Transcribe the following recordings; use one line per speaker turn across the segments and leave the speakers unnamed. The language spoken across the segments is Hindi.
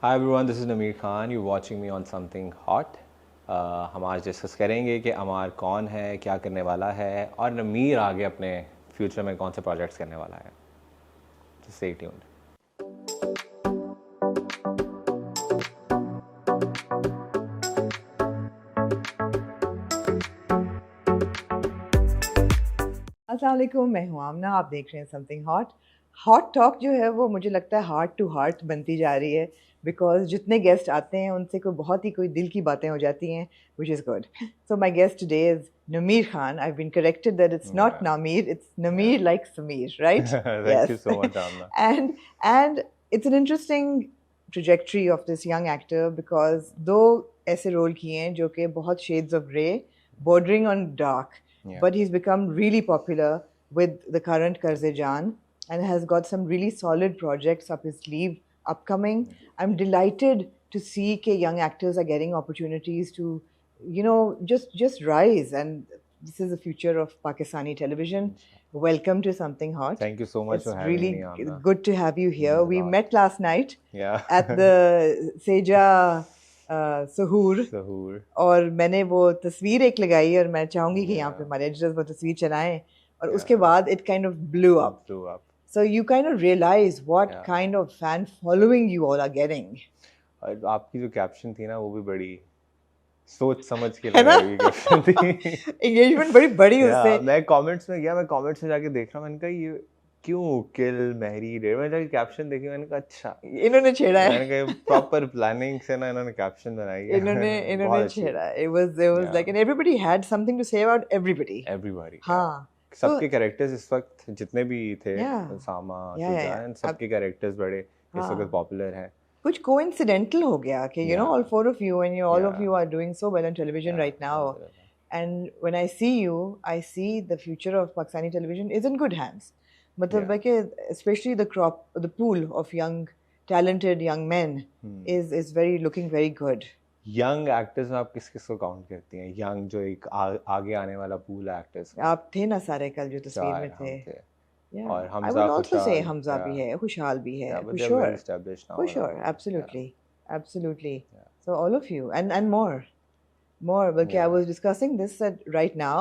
Hi everyone, this is Nameer Khan. You're watching me on Something Hot. हम आज डिस्कस करेंगे कि अमार कौन है, क्या करने वाला है और नमीर आगे अपने फ्यूचर में कौन से प्रोजेक्ट्स करने वाला है. So stay tuned.
अस्सलाम वालेकुम, मैं हूँ आमना। आप देख रहे हैं समथिंग हॉट। हॉट टॉक जो है वो मुझे लगता है हार्ट टू हार्ट बनती जा रही है, बिकॉज जितने गेस्ट आते हैं उनसे कोई दिल की बातें हो जाती हैं, which is good. So my guest today is Nameer Khan. I've been corrected that it's not
Yeah.
Nameer, it's Nameer like Sameer, right?
Thank you so much, Amna.
And it's an interesting trajectory of this young actor because दो ऐसे रोल किए हैं जो कि बहुत shades of grey, bordering on dark,
Yeah.
but he's become really popular with the current Karze Jaan and has got some really solid projects up his sleeve upcoming. I'm delighted to see that young actors are getting opportunities to, just rise, and this is the future of Pakistani television. Welcome to Something Hot.
Thank you so much
It's
for having
really
me, Amna.
good to have you here.
Means a
We
lot.
met last night
Yeah.
at the Seja Sahur.
Sahur.
और मैंने वो तस्वीर एक लगाई और मैं चाहूंगी कि यहाँ पे हमारे एडिटर्स वो तस्वीर चलाएं, और उसके बाद it kind of blew up.
Blew up.
So you kind of realize what
Yeah.
kind of fan following you all are getting.
और आपकी जो कैप्शन थी ना वो भी बड़ी सोच समझ के
है ना?
लगाई हुई कैप्शन थी.
Engagement बड़ी बड़ी उससे.
मैं कमेंट्स में गया, मैं कमेंट्स में जाके देख रहा, मैंने कहा ये क्यों किल महरी डे, मैंने जाके कैप्शन देखी, मैंने कहा अच्छा
इन्होंने छेड़ा है.
मैंने कहा प्रॉपर प्लानिंग से ना इन्होंने कैप्शन बनाई है.
इन्होंने छेड़ा. It was
Yeah.
like, and everybody had something to say about everybody.
Everybody.
हाँ.
सबके कैरेक्टर्स इस वक्त जितने भी थे,
Yeah.
सामा,
Yeah, yeah.
सुजान, सबके कैरेक्टर्स बड़े इस
हाँ.
वक्त पॉपुलर हैं.
कुछ coincidental हो गया कि
Yeah.
all four of you and all of
Yeah.
you are doing so well on television
Yeah.
right now. And when I see you, I see the future of Pakistani television is in good hands. मतलब
Yeah.
है कि especially the pool of talented young men is looking very good.
Young actors में आप किस किस को काउंट करती हैं? यंग जो एक आगे आने वाला पूल है एक्टर्स का.
आप थे ना सारे कल जो तस्वीर में थे.
Yeah.
Yeah.
और
I
Hamza,
would also say
खुशहाल,
Hamza भी
yeah.
है, खुशहाल भी है,
Yeah, but
for
they're
sure.
well established now.
For sure, absolutely, absolutely. So all of you and more. But I was discussing this that right now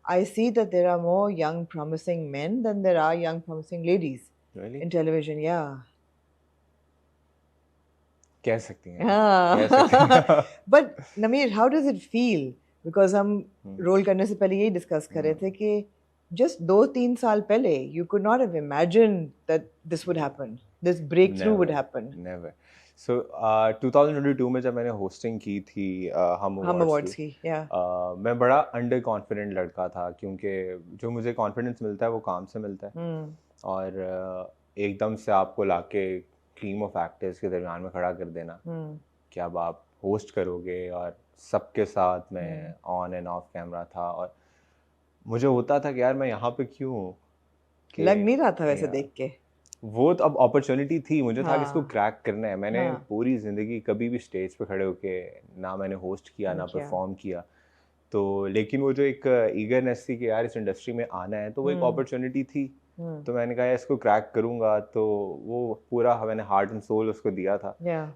I see that there are more young promising men than there are young promising ladies
Really?
in television. Yeah.
कह सकती हैं. कह सकती हैं.
But Nameer, how does it feel? Because हम रोल करने से पहले यही डिस्कस कर रहे थे कि just 2-3 साल पहले you could not have imagined that this would happen. This breakthrough would happen.
Never. So 2022 में जब मैंने होस्टिंग की थी हम
अवार्ड्स की,
मैं बड़ा अंडर कॉन्फिडेंट लड़का था, क्योंकि जो मुझे कॉन्फिडेंस मिलता है वो काम से मिलता है. और एकदम से आपको लाके टीम ऑफ एक्टर्स के दरमियान में खड़ा कर देना कि अब आप होस्ट करोगे, और सबके साथ मैं ऑन एंड ऑफ कैमरा था, और मुझे होता था कि यार मैं यहाँ पे क्यों हूँ.
लग नहीं रहा था वैसे देख के.
वो तो अब अपॉर्चुनिटी थी, मुझे था कि इसको क्रैक करना है. मैंने पूरी ज़िंदगी कभी भी स्टेज पे खड़े होके ना मैंने होस्ट किया ना परफॉर्म किया, तो लेकिन वो जो एक ईगरनेस थी कि यार इस इंडस्ट्री में आना है, तो वो एक अपॉर्चुनिटी थी. तो मैंने कहा इसको क्रैक करूंगा, तो वो पूरा मैंने हार्ट एंड सोल उसको दिया था.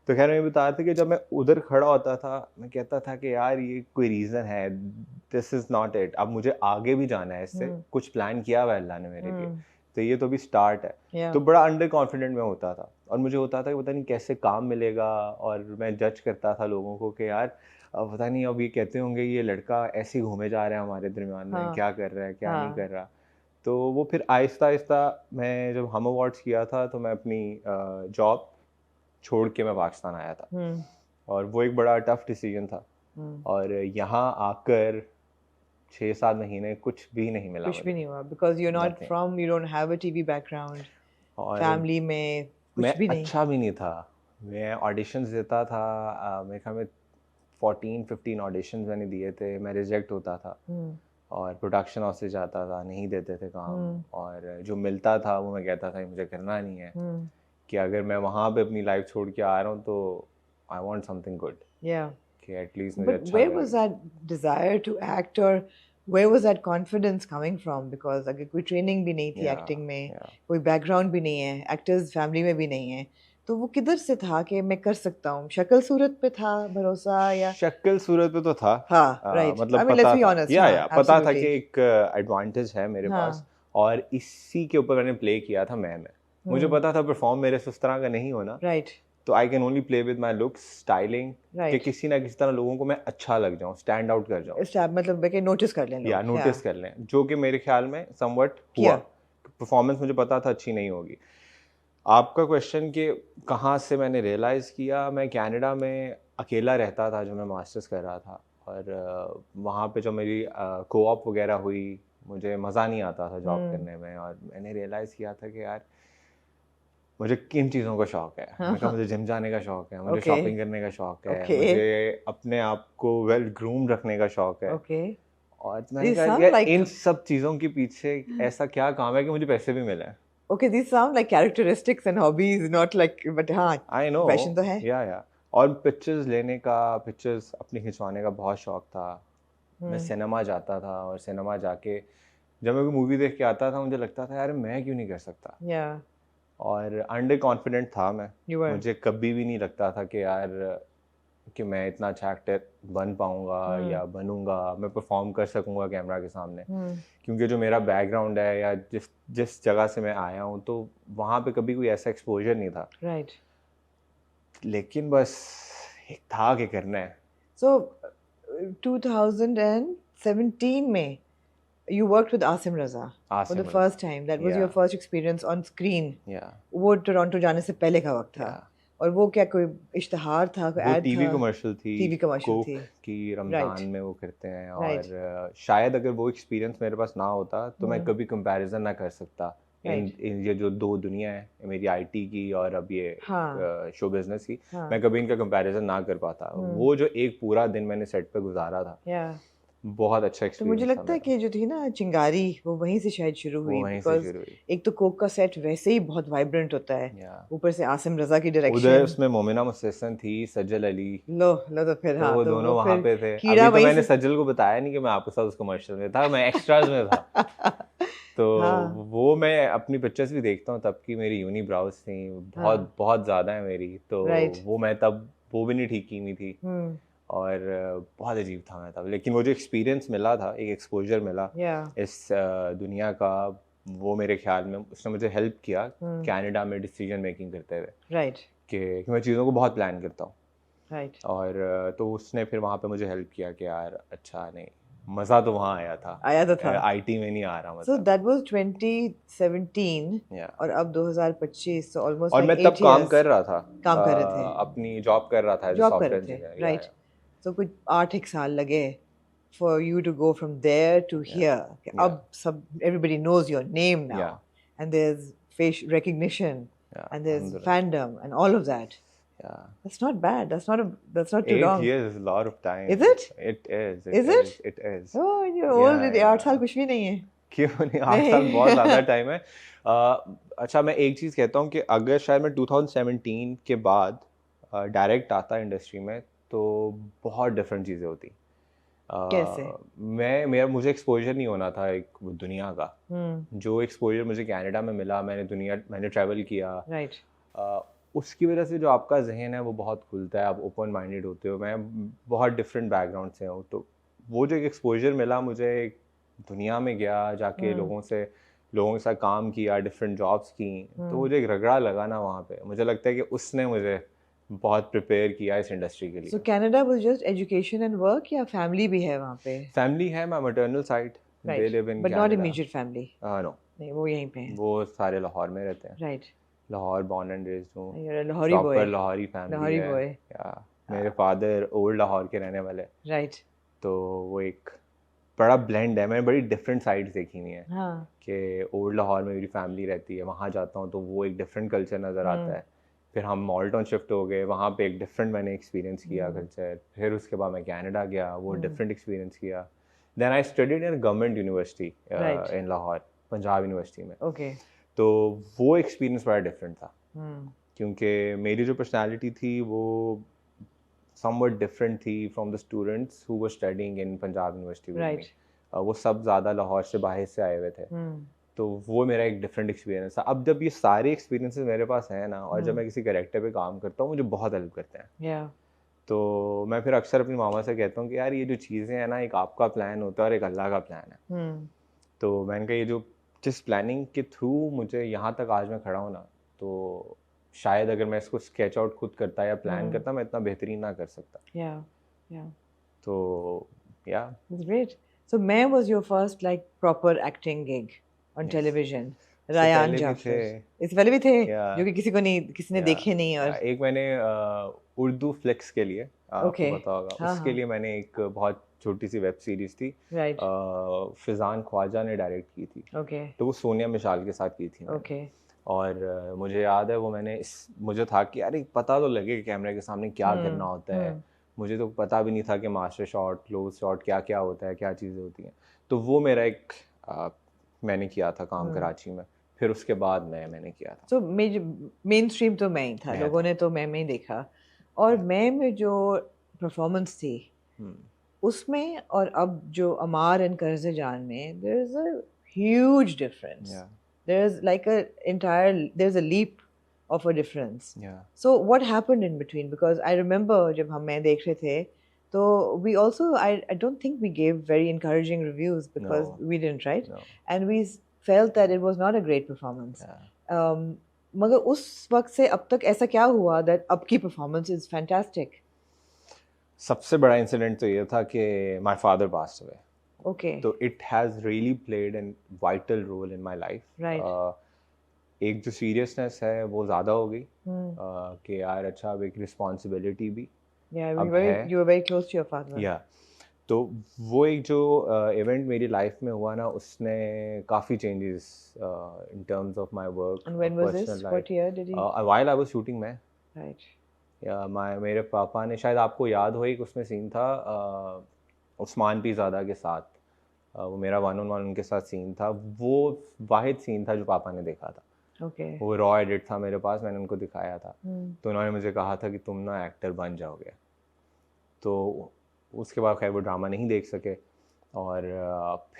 तो खैर मैं बता रहा था कि जब मैं उधर खड़ा होता था मैं कहता था कि यार ये कोई रीज़न है, दिस इज़ नॉट इट, अब मुझे आगे भी जाना है, इससे कुछ प्लान किया हुआ है अल्लाह ने मेरे लिए, तो ये तो भी स्टार्ट है. तो बड़ा अंडर कॉन्फिडेंट में होता था, और मुझे होता था कि पता नहीं कैसे काम मिलेगा, और मैं जज करता था लोगों को कि यार पता नहीं अब ये कहते होंगे ये लड़का ऐसे ही घूमे जा रहा है हमारे दरमियान में, क्या कर रहा है क्या नहीं कर रहा. तो वो फिर आहिस्ता आहिस्ता मैं जब हम अवार्ड्स किया था तो मैं अपनी जॉब छोड़ के मैं पाकिस्तान आया था, और वो एक बड़ा टफ डिसीजन था. और यहाँ आकर 6-7 महीने कुछ भी नहीं मिला,
कुछ भी नहीं हुआ, because you're not from, you don't have a TV background, और फैमिली में कुछ भी नहीं.
अच्छा भी नहीं था. मैं ऑडिशंस देता था, मेरे ख्याल में 14-15 ऑडिशंस मैंने दिए थे, मैं रिजेक्ट होता था, और प्रोडक्शन हाउस से जाता था, नहीं देते थे काम, और जो मिलता था वो मैं कहता था मुझे करना नहीं है, कि अगर मैं वहाँ पे अपनी लाइफ छोड़ के आ रहा हूँ तो आई वांट समथिंग गुड. कि एटलीस्ट मुझे अच्छा.
Where was that desire to act, or where was that confidence coming from? Because अगर कोई ट्रेनिंग भी नहीं थी एक्टिंग में, कोई बैकग्राउंड भी नहीं है, एक्टर्स फैमिली में भी नहीं है, तो वो किधर से था कि मैं कर सकता हूँ? शक्ल सूरत पे था भरोसा या?
शक्ल सूरत पे तो था।
हाँ, राइट।
मतलब
आई मीन लेट्स
पता
बी
था,
ऑनेस्ट, हाँ,
पता था
एब्सोल्युटली।
कि एक एडवांटेज है मेरे पास,
हाँ,
और इसी के ऊपर मैंने प्ले किया था मैं मुझे पता था परफॉर्म मेरे से उस तरह का नहीं होना,
राइट,
तो I can only play with my looks, styling, कि
राइट।
किसी ना किसी तरह लोगों को मैं अच्छा लग जाऊं, स्टैंड आउट कर जाऊं,
स्टैप मतलब कि नोटिस कर लें
या
लोग, या
नोटिस कर लें, जो कि मेरे ख्याल में समवट हुआ।
किया।
परफॉर्मेंस मुझे पता था अच्छी नहीं होगी। आपका क्वेश्चन कि कहाँ से मैंने रियलाइज़ किया, मैं कनाडा में अकेला रहता था जो मैं मास्टर्स कर रहा था, और वहाँ पे जो मेरी कोऑप वगैरह हुई, मुझे मज़ा नहीं आता था जॉब करने में, और मैंने रियलाइज़ किया था कि यार मुझे किन चीज़ों का शौक है। मैंने कहा मुझे जिम जाने का शौक है, मुझे
ओके,
शॉपिंग करने का शौक है,
ओके,
मुझे अपने आप को वेल ग्रूम रखने का शौक है,
ओके।
और मैंने
These
कहा
sound
यार
like
इन सब चीज़ों के पीछे ऐसा क्या काम है कि मुझे पैसे भी मिले।
okay, these sound like characteristics and hobbies, not like, but हाँ,
आई नो,
पैशन तो है।
या और पिक्चर्स लेने का, पिक्चर्स अपनी खिंचवाने का बहुत शौक था। मैं सिनेमा जाता था, और सिनेमा जाके जब मैं कोई मूवी देख के आता था मुझे लगता था यार मैं क्यों नहीं कर सकता,
Yeah,
और अंडर कॉन्फिडेंट था मैं।
you were.
मुझे कभी भी नहीं लगता था कि यार कि मैं इतना अच्छा एक्टर बन पाऊंगा या बनूंगा, मैं परफॉर्म कर सकूंगा कैमरा के सामने, क्योंकि जो मेरा बैकग्राउंड है या जिस जिस जगह से मैं आया हूँ, तो वहाँ पे कभी कोई ऐसा एक्सपोजर नहीं था।
Right.
लेकिन बस एक था कि करना है।
So, 2017 में you worked with Asim Raza for
Asim
the
Raza,
first time. That was
या
your first experience on screen.
या
वो टोरंटो जाने से पहले का वक्त था।
या
और वो क्या कोई इश्तिहार था, कोई
वो
एड
टीवी
था?
कमर्शियल थी,
टीवी कमर्शियल
कोक
थी।
की,
राइट,
रमज़ान में वो करते हैं,
राइट,
और शायद अगर वो एक्सपीरियंस मेरे पास ना होता तो मैं कभी कंपैरिजन ना कर सकता
राइट।
इन ये जो दो दुनिया है, मेरी आईटी की और अब ये
हाँ,
शो बिजनेस की,
हाँ,
मैं कभी इनका कंपैरिजन ना कर पाता। वो जो एक पूरा दिन मैंने सेट पे गुजारा था,
या
बहुत अच्छा
तो मुझे
एक्सपीरियंस था
लगता है
मेरा।
कि जो थी ना चिंगारी, वो वहीं से शायद शुरू
वो
हुई,
वहीं से
बिकॉज
शुरू हुई।
एक तो कोक का सेट वैसे ही बहुत वाइब्रेंट होता है,
या
ऊपर से आसिम रजा की
उधर
डायरेक्शन।
उसमें मोमिना मुस्तहसन थी, सज्जल अली,
लो लो, तो फिर
तो
हाँ,
वो
तो
दोनों
वो
वहाँ
फिर
पे थे।
कीड़ा
अभी तो
वहीं
मैंने
से।
सज्जल को बताया नहीं कि मैं आपके साथ उस कमर्शियल में था, मैं एक्स्ट्राज में था। तो
हाँ,
वो मैं अपनी पिक्चर्स भी देखता हूँ, तब की मेरी यूनी ब्राउज थी, बहुत बहुत ज़्यादा है मेरी, तो
राइट।
वो मैं तब वो भी नहीं ठीक की हुई थी, और बहुत अजीब था मैं तब। लेकिन वो जो एक्सपीरियंस मिला था, एक एक्सपोजर मिला
या
इस दुनिया का, वो मेरे ख्याल में उसने मुझे हेल्प किया कनाडा में डिसीजन मेकिंग करते हुए,
राइट,
कि मैं चीज़ों को बहुत प्लान करता हूँ,
राइट।
और तो उसने फिर वहाँ पे मुझे हेल्प किया कि यार अच्छा नहीं, मज़ा तो वहाँ आया था,
आया तो था।
आईटी में नहीं आ रहा
सो
मज़ा।
दैट वाज 2017
या
और अब 2025, so almost
और
like
मैं तब
8
काम
years
कर रहा था,
काम कर रहे थे,
अपनी जॉब कर रहा था एज अ
जॉब कर
सॉफ्टवेयर
रहे थे,
इंजीनियर।
राइट। सो कुछ 8 एक साल लगे for you to go from there to here. कि
या
अब सब everybody knows your name now,
या
and there's face recognition,
या
and there's
अल्हम्दुलिल्लाह।
fandom and all of that.
या
That's not bad. That's not too
8
long.
years is a lot of time.
Is it?
It is,
Is it?
it is.
Oh, you're
या
old. 8 साल कुछ भी नहीं है।
क्यों नहीं, 8 साल बहुत ज़्यादा टाइम है। अच्छा मैं एक चीज़ कहता हूँ कि अगर शायद मैं 2017 के बाद डायरेक्ट आता इंडस्ट्री में, तो बहुत डिफरेंट चीज़ें होती।
कैसे?
मेरा मुझे एक्सपोजर नहीं होना था एक दुनिया का,
हम्म,
जो एक्सपोजर मुझे कनाडा में मिला, मैंने ट्रैवल किया,
राइट,
उसकी वजह से जो आपका जहन है वो बहुत खुलता है, आप ओपन माइंडेड होते हो। मैं बहुत डिफरेंट बैकग्राउंड से हूँ, तो वो जो एक एक्सपोजर मिला मुझे, एक दुनिया में गया, जाके लोगों के साथ काम किया, डिफरेंट जॉब्स की, तो वो जो एक रगड़ा लगा ना वहाँ पे, मुझे लगता है कि उसने मुझे बहुत प्रिपेयर किया इस इंडस्ट्री के
So
लिए।
Canada was just education and work या family भी है वहाँ पे?
फैमिली है, my maternal side, they
Right,
live in
but not
Canada.
immediate family.
No,
नहीं, वो यहीं पे हैं।
वो सारे लाहौर में रहते हैं,
Right.
Lahore born and raised हूँ,
You're a Lahori boy.
Proper Lahori family
Lahori
है।
boy.
या मेरे फादर ओल्ड लाहौर के रहने वाले,
Right.
तो वो एक बड़ा ब्लेंड है। मैंने बड़ी डिफरेंट साइड्स देखी हुई हैं,
हाँ,
कि ओल्ड लाहौर में मेरी फैमिली रहती है, वहाँ जाता हूँ तो वो एक डिफरेंट कल्चर नज़र आता है। फिर हम मॉल्टन शिफ्ट हो गए, वहाँ पे एक डिफरेंट मैंने एक्सपीरियंस किया कल्चर। फिर उसके बाद मैं कनाडा गया, वो डिफरेंट एक्सपीरियंस किया। Then I studied in government university
Right.
In Lahore, Punjab university में।
okay.
तो वो एक्सपीरियंस बड़ा डिफरेंट था,
हम्म,
क्योंकि मेरी जो पर्सनालिटी थी वो somewhat different थी from the students who were studying in Punjab university with me.
Right.
वो सब ज़्यादा लाहौर से बाहर से आए हुए थे, तो वो मेरा एक डिफरेंट एक्सपीरियंस था. अब जब ये सारे एक्सपीरियंसेस मेरे पास हैं ना, और जब मैं किसी कैरेक्टर पे काम करता हूँ, मुझे बहुत हेल्प करते हैं.
Yeah.
तो मैं फिर अक्सर अपनी मामा से कहता हूँ कि यार ये जो चीज़ें हैं ना, एक आपका प्लान होता है और एक अल्लाह का प्लान है. तो मैंने कहा ये जो जिस प्लानिंग के थ्रू मुझे यहाँ तक आज मैं खड़ा हूँ ना, तो शायद अगर मैं इसको स्केच आउट खुद करता या प्लान करता, मैं इतना बेहतरीन ना कर सकता.
Yeah.
तो या
That's great. So May was your first like proper acting gig on
Yes.
television.
इससे
रायान
पहले भी
जाफर.
थे.
इससे पहले भी थे
या
जो कि किसी ने देखे नहीं. और
एक मैंने उर्दू फ्लिक्स के लिए, आपको
Okay.
पता होगा,
हाँ,
उसके
हाँ.
लिए मैंने एक बहुत छोटी सी वेब सीरीज थी,
Right.
फिजान ख्वाजा ने डायरेक्ट की थी.
Okay.
तो वो सोनिया मिशाल के साथ की थी मैंने.
Okay.
और मुझे याद है वो मुझे था कि यार पता तो लगे कैमरे के सामने क्या करना होता है. मुझे तो पता भी नहीं था कि मास्टर शॉट, क्लोज शॉट क्या क्या होता है, क्या चीज़ें होती हैं. तो वो मेरा एक मैंने किया था काम कराची में. फिर उसके बाद मैंने किया था.
So मेन स्ट्रीम तो मैं ही था. लोगों ने तो मैं में ही देखा. और मैं में जो परफॉर्मेंस थी उसमें और अब जो अमार एंड कर्ज़े जान में, there is a huge difference. There's like there's a leap of a difference. So what happened in between? Because I remember जब हम मैं देख रहे थे, तो we also I don't think we gave very encouraging reviews because we didn't, right?
No.
And we felt that it was not a great performance. मगर उस वक्त से अब तक ऐसा क्या हुआ that अब की performance is fantastic?
सबसे बड़ा इंसिडेंट तो ये था कि my father passed away.
Okay.
तो it has really played an vital role in my life.
Right.
एक जो सीरियसनेस है वो ज़्यादा हो गई कि यार अच्छा अब एक रिस्पॉन्सिबिलिटी भी
अब है. You were very close to your father.
या तो वो एक जो इवेंट मेरी लाइफ में हुआ ना, उसने काफ़ी changes in terms of my work.
And when was this? What year did he?
While I was shooting मैं.
Right.
मेरे पापा ने, शायद आपको याद हो, एक उसमें सीन था उस्मान पीज़ादा के साथ. वो मेरा 1-on-1 उनके साथ सीन था. वो वाहिद सीन था जो पापा ने देखा था.
Okay.
वो रॉ एडिट था मेरे पास, मैंने उनको दिखाया था. तो उन्होंने मुझे कहा था कि तुम ना एक्टर बन जाओगे. तो उसके बाद खैर वो ड्रामा नहीं देख सके. और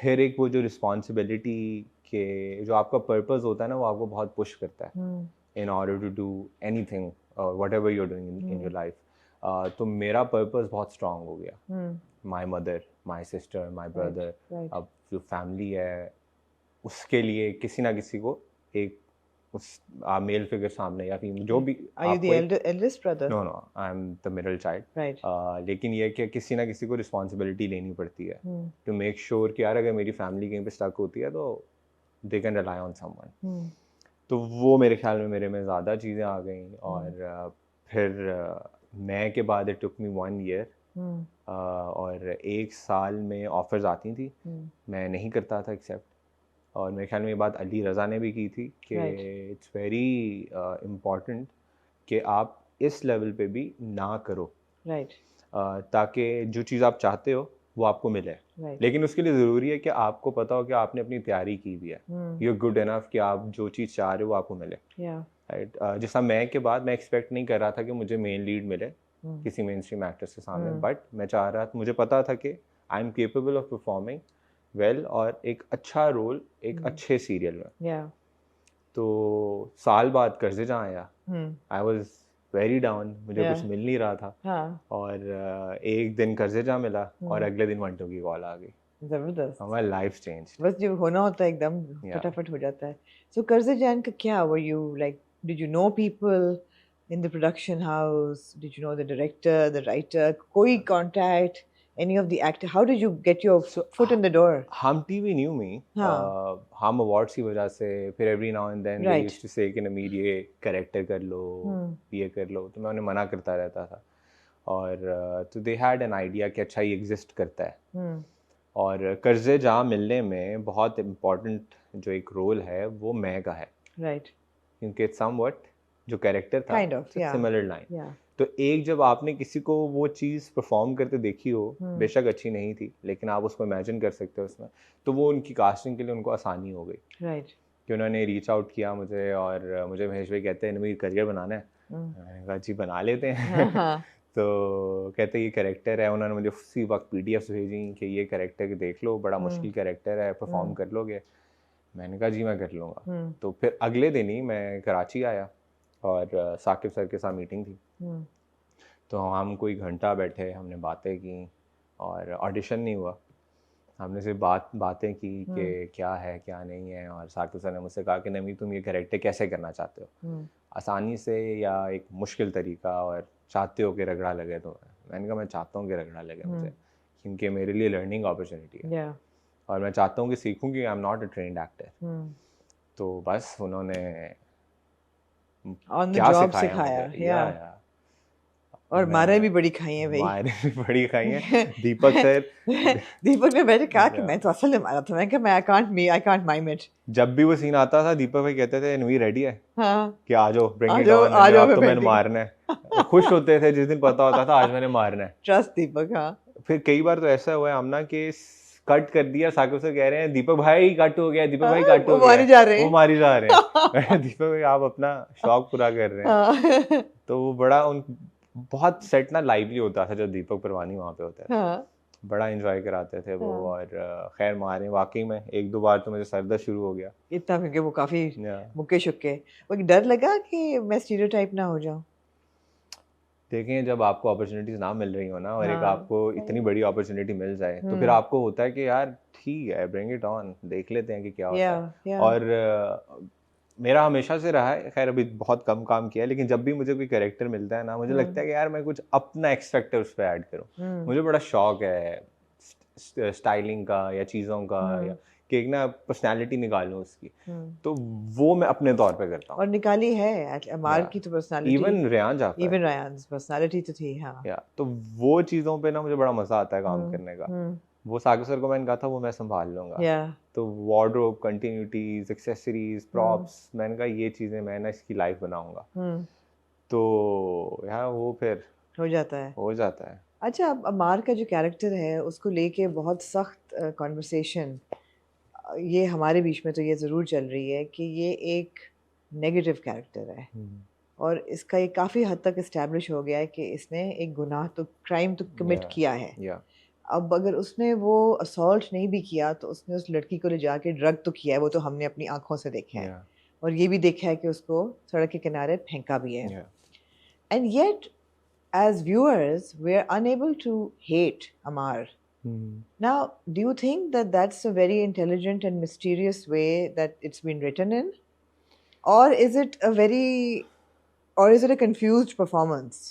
फिर एक वो जो रिस्पॉन्सिबिलिटी के जो आपका पर्पस होता है ना, वो आपको बहुत पुश करता है in order to do anything whatever you are doing in your life. तो मेरा पर्पस बहुत स्ट्रांग हो गया. My mother, my sister, my brother, अब जो फैमिली है उसके लिए किसी ना किसी को एक उस मेल फिगर सामने या फिर जो भी.
Are you the eldest brother?
No, I am the middle child.
Right.
लेकिन ये कि किसी ना किसी को रिस्पॉन्सिबिलिटी लेनी पड़ती है टू मेक श्योर कि यार अगर मेरी फैमिली कहीं पे स्टक होती है तो they can rely on someone. तो वो मेरे ख्याल में मेरे में ज़्यादा चीज़ें आ गई. और फिर मैं के बाद इट टुक मी 1 year. और 1 साल में ऑफर्स आती थी, मैं नहीं करता था एक्सेप्ट. और मेरे ख्याल में ये बात अली रज़ा ने भी की थी कि इट्स वेरी इम्पॉर्टेंट कि आप इस लेवल पे भी ना करो. ताकि जो चीज़ आप चाहते हो वो आपको मिले. लेकिन उसके लिए ज़रूरी है कि आपको पता हो कि आपने अपनी तैयारी की भी है. यू आर गुड इनफ कि आप जो चीज़ चाह रहे हो वो आपको मिले. राइट. जैसा मैं के बाद मैं एक्सपेक्ट नहीं कर रहा था कि मुझे मेन लीड मिले किसी मेन स्ट्रीम एक्टर्स के सामने. बट मैं चाह रहा था, मुझे पता था कि I am capable of performing well और एक अच्छा रोल एक अच्छे सीरियल में. तो साल बाद कर्ज़े जहाँ आया, आई वॉज वेरी डाउन. मुझे कुछ मिल नहीं रहा था. और एक दिन कर्ज़े जहाँ मिला और अगले दिन मंटो की कॉल आ गई.
जबरदस्त.
हमारा लाइफ चेंज.
बस जो होना होता है एकदम फटाफट हो जाता है. सो कर्ज़े जान का क्या, were you like, did you know people in the production house? Did you know the director, the writer? कोई contact, any of the actor? How did you get your foot in the door?
Hum TV knew me. हम awards की वजह से फिर every now and then they used to say कि नमीर ये character कर लो, ये कर लो. तो मैं उन्हें मना करता रहता था. और तो they had an idea कि अच्छा ये exist करता है. और कर्ज़े जहाँ मिलने में बहुत important जो एक रोल है वो मैं का है.
Right.
क्योंकि it's somewhat जो कैरेक्टर था
kind of,
सिमिलर लाइन. तो एक जब आपने किसी को वो चीज़ परफॉर्म करते देखी हो, बेशक अच्छी नहीं थी लेकिन आप उसको इमेजिन कर सकते हो उसमें, तो वो उनकी कास्टिंग के लिए उनको आसानी हो गई. कि उन्होंने रीच आउट किया मुझे. और मुझे महेश भाई कहते हैं नमीर करियर बनाना है. मैंने कहा जी बना लेते हैं. तो कहते ये कैरेक्टर है. उन्होंने मुझे उसी वक्त PDFs भेजी कि ये कैरेक्टर देख लो, बड़ा मुश्किल कैरेक्टर है, परफॉर्म कर लोगे. मैंने कहा जी मैं कर लूँगा। तो फिर अगले दिन ही मैं कराची आया और साकिब सर के साथ मीटिंग थी। तो हम कोई घंटा बैठे, हमने बातें की और ऑडिशन नहीं हुआ। हमने सिर्फ बातें की कि क्या है क्या नहीं है। और साकिब सर ने मुझसे कहा कि नमी तुम ये कैरेक्टर कैसे करना चाहते हो, आसानी से या एक मुश्किल तरीका, और चाहते हो कि रगड़ा लगे तो। मैंने कहा मैं चाहता हूँ कि रगड़ा लगे मुझे, क्योंकि मेरे लिए लर्निंग अपॉर्चुनिटी है और मैं चाहता हूँ कि सीखूँ कि I am not a trained actor. तो बस उन्होंने क्या सिखाया मुझे,
और मारे भी बड़ी खाई हैं भाई।
मारे भी बड़ी खाई हैं। दीपक सर
दीपक ने मैंने कहा कि मैं तो असल में मारा था, मैं कहा मैं आई कांट माइम इट।
जब भी वो सीन आता था दीपक भाई कहते थे नवी रेडी है,
हाँ
कि आ जाओ ब्रिंग इट ऑन, अब तो मैंने मारना है। खुश होते थे जिस दिन पता होता था आज मैंने मारना है।
ट्रस्ट दीपक। हाँ
फिर कई बार तो ऐसा हुआ है आमना कि कट कर दिया, साकिब सर कह रहे हैं दीपक भाई कट हो गया, दीपक भाई कट हो गया, वो मारी जा रहे हैं। दीपक भाई आप अपना शौक पूरा कर रहे हैं। तो वो बड़ा बहुत सेट ना लाइवली होता था जब दीपक परवानी वहाँ पे होता था। बड़ा एंजॉय कराते थे वो। और खैर मारे वाकई में एक दो बार तो मुझे सर दर्द शुरू हो गया
इतना, क्योंकि वो काफी मुक्के शुक्के। वो डर लगा कि मैं स्टीरियोटाइप ना हो जाऊं।
देखें जब आपको अपॉर्चुनिटीज ना मिल रही हो ना, और एक आपको इतनी बड़ी अपॉर्चुनिटी मिल जाए तो फिर आपको होता है कि यार ठीक है ब्रिंग इट ऑन, देख लेते हैं कि क्या होता है। और मेरा हमेशा से रहा है, खैर अभी बहुत कम काम किया है, लेकिन जब भी मुझे कोई कैरेक्टर मिलता है ना, मुझे लगता है कि यार मैं कुछ अपना एक्स फैक्टर उस पर ऐड करूँ। मुझे बड़ा शौक है स्टाइलिंग का या चीज़ों का, या कि एक ना पर्सनालिटी निकालूं उसकी। तो वो मैं अपने तौर पे करता हूँ
और निकाली है अमार की तो पर्सनालिटी।
इवन रेयान
पर्सनालिटी तो थी। हाँ
तो वो चीज़ों पे ना मुझे बड़ा मजा आता है काम करने का। वो साकिब सर को मैंने कहा था वो मैं संभाल लूंगा। तो वार्डरोब, कंटिन्यूटीज, एक्सेसरीज, प्रॉप्स, मैंने कहा ये चीज़ें मैं ना इसकी लाइफ बनाऊंगा। तो यार वो फिर हो जाता है।
अच्छा, अब अमार का जो कैरेक्टर है उसको लेके बहुत सख्त कॉन्वर्सेशन ये हमारे बीच में तो ये ज़रूर चल रही है कि ये एक नेगेटिव कैरेक्टर है और इसका ये काफ़ी हद तक इस्टेब्लिश हो गया है कि इसने एक गुनाह तो, क्राइम तो कमिट किया है। अब अगर उसने वो असॉल्ट नहीं भी किया तो उसने उस लड़की को ले जाके ड्रग तो किया है, वो तो हमने अपनी आंखों से देखा है। और ये भी देखा है कि उसको सड़क के किनारे फेंका भी है। And yet as viewers we are unable to hate Amar. Now, do you think that that's a very intelligent and mysterious way that it's been written in, or is it a confused performance?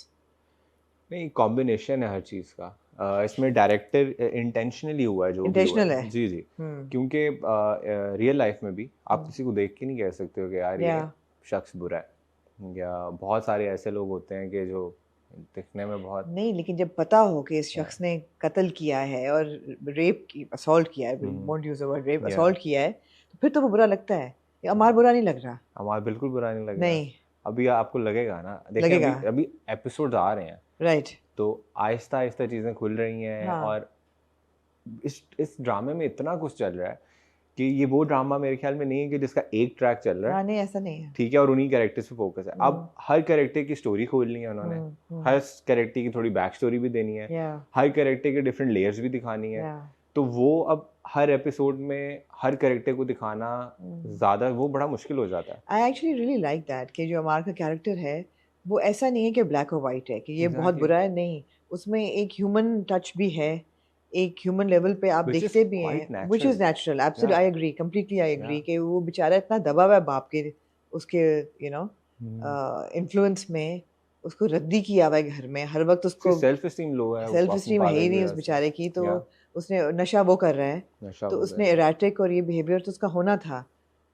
नहीं, कॉम्बिनेशन है हर चीज़ का। इसमें डायरेक्टर इंटेंशनली हुआ है जो
इंटेंशनल है।
जी क्योंकि रियल लाइफ में भी आप किसी को देख के नहीं कह सकते हो कि यार ये शख्स बुरा है, या बहुत सारे ऐसे लोग होते हैं कि जो दिखने में बहुत
नहीं, लेकिन जब पता हो कि इस शख्स ने कत्ल किया है और रेप की असॉल्ट किया है, won't use the word rape, assault किया है, तो फिर तो वो बुरा लगता है। अमार बुरा नहीं लग रहा।
अमार बिल्कुल बुरा नहीं लग रहा।
नहीं,
अभी आपको लगेगा ना, देखिए अभी एपिसोड्स आ रहे हैं,
राइट,
तो आहिस्ता आहिस्ता चीज़ें खुल रही हैं। और इस ड्रामे में इतना कुछ चल रहा है कि ये वो ड्रामा मेरे ख्याल में नहीं है कि जिसका एक ट्रैक चल रहा है।
नहीं, ऐसा नहीं है।
ठीक है, और उन्हीं कैरेक्टर्स पे फोकस है। अब हर कैरेक्टर की स्टोरी खोलनी है उन्होंने, हर कैरेक्टर की थोड़ी बैक स्टोरी भी देनी है, हर कैरेक्टर के डिफरेंट लेयर्स भी दिखानी है। तो वो अब हर एपिसोड में हर कैरेक्टर को दिखाना ज़्यादा वो बड़ा मुश्किल हो जाता है।
I actually really like that कि जो अमार का कैरेक्टर है वो ऐसा नहीं है कि ब्लैक और वाइट है कि ये बहुत बुरा है, नहीं, उसमें एक ह्यूमन टच भी है, एक ह्यूमन लेवल पे आप देखते भी हैं, which is natural, absolutely, I agree, completely I agree कि वो बेचारा इतना दबा हुआ है बाप के उसके इन्फ्लुएंस में, उसको रद्दी किया हुआ है घर में, हर वक्त उसको
सेल्फ एस्टीम लो है,
सेल्फ एस्टीम है ही नहीं उस बेचारे की। तो उसने नशा वो कर रहा है, तो उसने एराटिक और ये बिहेवियर तो उसका होना था,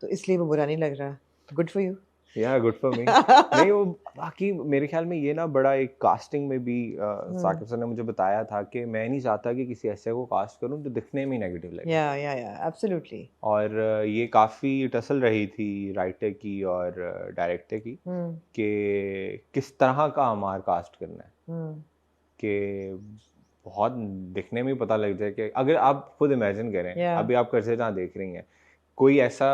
तो इसलिए वो बुरा नहीं लग रहा। Good for you.
या गुड फॉर मी। नहीं, वो बाकी मेरे ख्याल में ये ना बड़ा एक कास्टिंग में भी साकिब सर ने मुझे बताया था कि मैं नहीं चाहता कि किसी ऐसे को कास्ट करूं जो दिखने में नेगेटिव लगे।
या एब्सोल्युटली। और
ये काफ़ी टसल रही थी राइटर की और डायरेक्टर की कि किस तरह का अमार कास्ट करना है, कि बहुत दिखने में पता लग जाए कि अगर आप खुद इमेजिन करें, अभी आप कर्जे जहाँ देख रही हैं, कोई ऐसा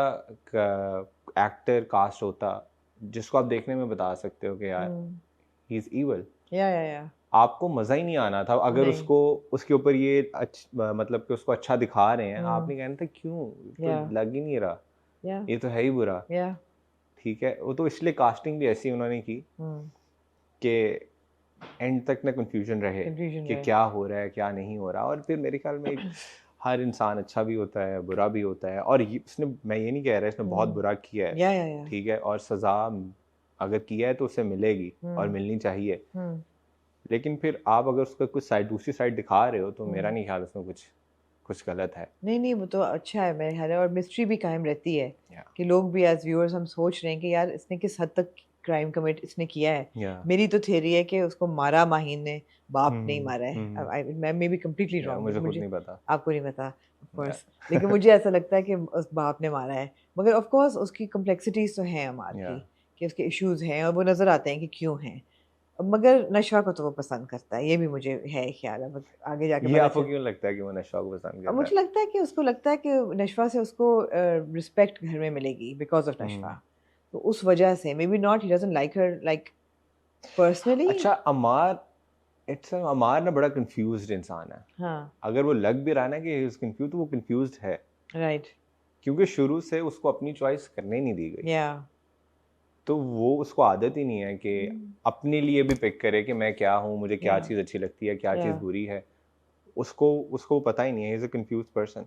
एक्टर कास्ट होता जिसको आप देखने में बता सकते हो कि यार ही इज इविल, आपको मजा ही नहीं आना था अगर उसको उसके ऊपर ये मतलब कि उसको अच्छा दिखा रहे हैं, आपने कहना था क्यों, तो लग ही नहीं रहा। ये तो है ही बुरा, ठीक है। वो तो इसलिए कास्टिंग भी ऐसी उन्होंने की कि एंड तक ना कंफ्यूजन रहे कि क्या हो रहा है क्या नहीं हो रहा। और फिर मेरे ख्याल में हर इंसान अच्छा भी होता है बुरा भी होता है, और उसने, मैं ये नहीं कह रहा इसने बहुत बुरा किया है, ठीक है, और सज़ा अगर किया है तो उसे मिलेगी और मिलनी चाहिए, लेकिन फिर आप अगर उसका कुछ दूसरी साइड दिखा रहे हो तो मेरा नहीं ख्याल उसमें कुछ गलत है।
नहीं, वो तो अच्छा है मेरे ख्याल है, और मिस्ट्री भी कायम रहती है कि लोग भी एज व्यूअर्स हम सोच रहे हैं कि यार इसने किस हद तक क्राइम कमिट इसने किया है। मेरी तो थ्योरी है कि उसको मारा माहीन ने, बाप नहीं मारा है। मैं मे बी कम्प्लीटली रॉन्ग,
मुझे खुद नहीं पता,
आपको नहीं पता ऑफ कोर्स, लेकिन मुझे ऐसा लगता है कि उस बाप ने मारा है। मगर ऑफ कोर्स उसकी कॉम्प्लेक्सिटीज तो हैं अमार की, कि उसके इश्यूज हैं और वो नज़र आते हैं कि क्यों हैं, मगर नशा को तो वो पसंद करता है, ये भी मुझे है ख्याल है। आगे जाके
ये आपको क्यों लगता है कि वो नशा को पसंद करता है?
मुझे लगता है कि उसको लगता है कि नशवा से उसको रिस्पेक्ट घर में मिलेगी बिकॉज ऑफ नशवा, तो उस वजह से may be not, he doesn't like her like personally.
अच्छा, अमार ना बड़ा कंफ्यूज्ड इंसान है। हाँ, अगर वो लग भी रहा ना कि ही इज कंफ्यूज, तो वो कंफ्यूज्ड है, राइट, क्योंकि शुरू से उसको अपनी चॉइस करने नहीं दी गई। तो वो उसको आदत ही नहीं है कि अपने लिए भी पिक करे कि मैं क्या हूँ, मुझे क्या चीज़ अच्छी लगती है, क्या चीज़ बुरी है। उसको पता ही नहीं है, इज अ कंफ्यूज पर्सन।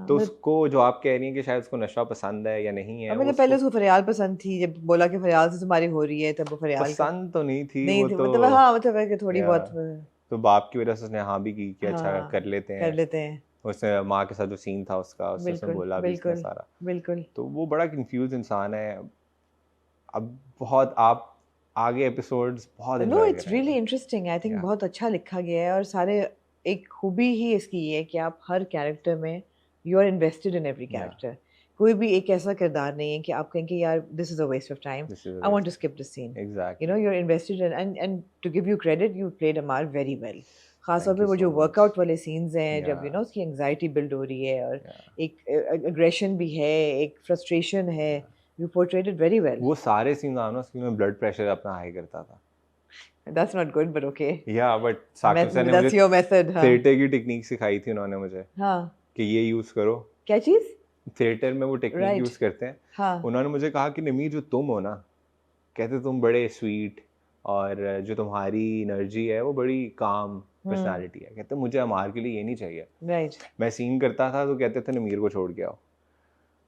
तो उसको, जो आप कह रही हैं कि शायद उसको नशा पसंद है या नहीं है,
मैंने पहले उसको फरियाल पसंद थी, जब बोला कि फरियाल से तुम्हारी हो रही है तब वो फरियाल
पसंद तो नहीं थी,
नहीं
वो
थी,
तो
मतलब हाँ, मतलब है कि थोड़ी बहुत,
तो बाप की वजह से उसने हाँ भी की कि अच्छा कर लेते हैं। उसने माँ के साथ जो सीन था उसका, उसने बोला भी इसने सारा, बिल्कुल। तो वो बड़ा कंफ्यूज इंसान है। अब बहुत आप आगे एपिसोड्स बहुत
no, it's really interesting, I think बहुत अच्छा लिखा गया है, और सारे एक खूबी ही इसकी ये है कि आप हर कैरेक्टर में you are invested in every character. कोई भी एक ऐसा किरदार नहीं है कि आप कहें कि यार this is a waste of time, I want to skip this scene. You know, you are invested in, and to give you credit, you played Amar very well. खासतौर पे वो जो वर्कआउट वाले सीन्स हैं, जब यू नो उसकी एंग्जाइटी बिल्ड हो रही है, और एक अग्रेशन भी है, एक फ्रस्ट्रेशन है, you portrayed it very well.
वो सारे सीन आना, उसकी में ब्लड प्रेशर अपना हाई करता था।
That's not good, but okay.
Yeah, but Saqib sir ने
that's your method, हाँ.
थिएटर की टेक्निक सिखाई थी उन्होंने मुझे, हाँ, कि ये यूज करो।
क्या चीज?
थिएटर में वो टेक्निक यूज करते हैं। हाँ. उन्होंने मुझे कहा कि निमी, जो तुम हो ना, कहते तुम बड़े स्वीट, और जो तुम्हारी एनर्जी है वो बड़ी काम पर्सनालिटी है। कहते मुझे अमार के लिए ये नहीं चाहिए। राइट। मैं सीन करता था तो कहते थे नमीर को छोड़ के आओ,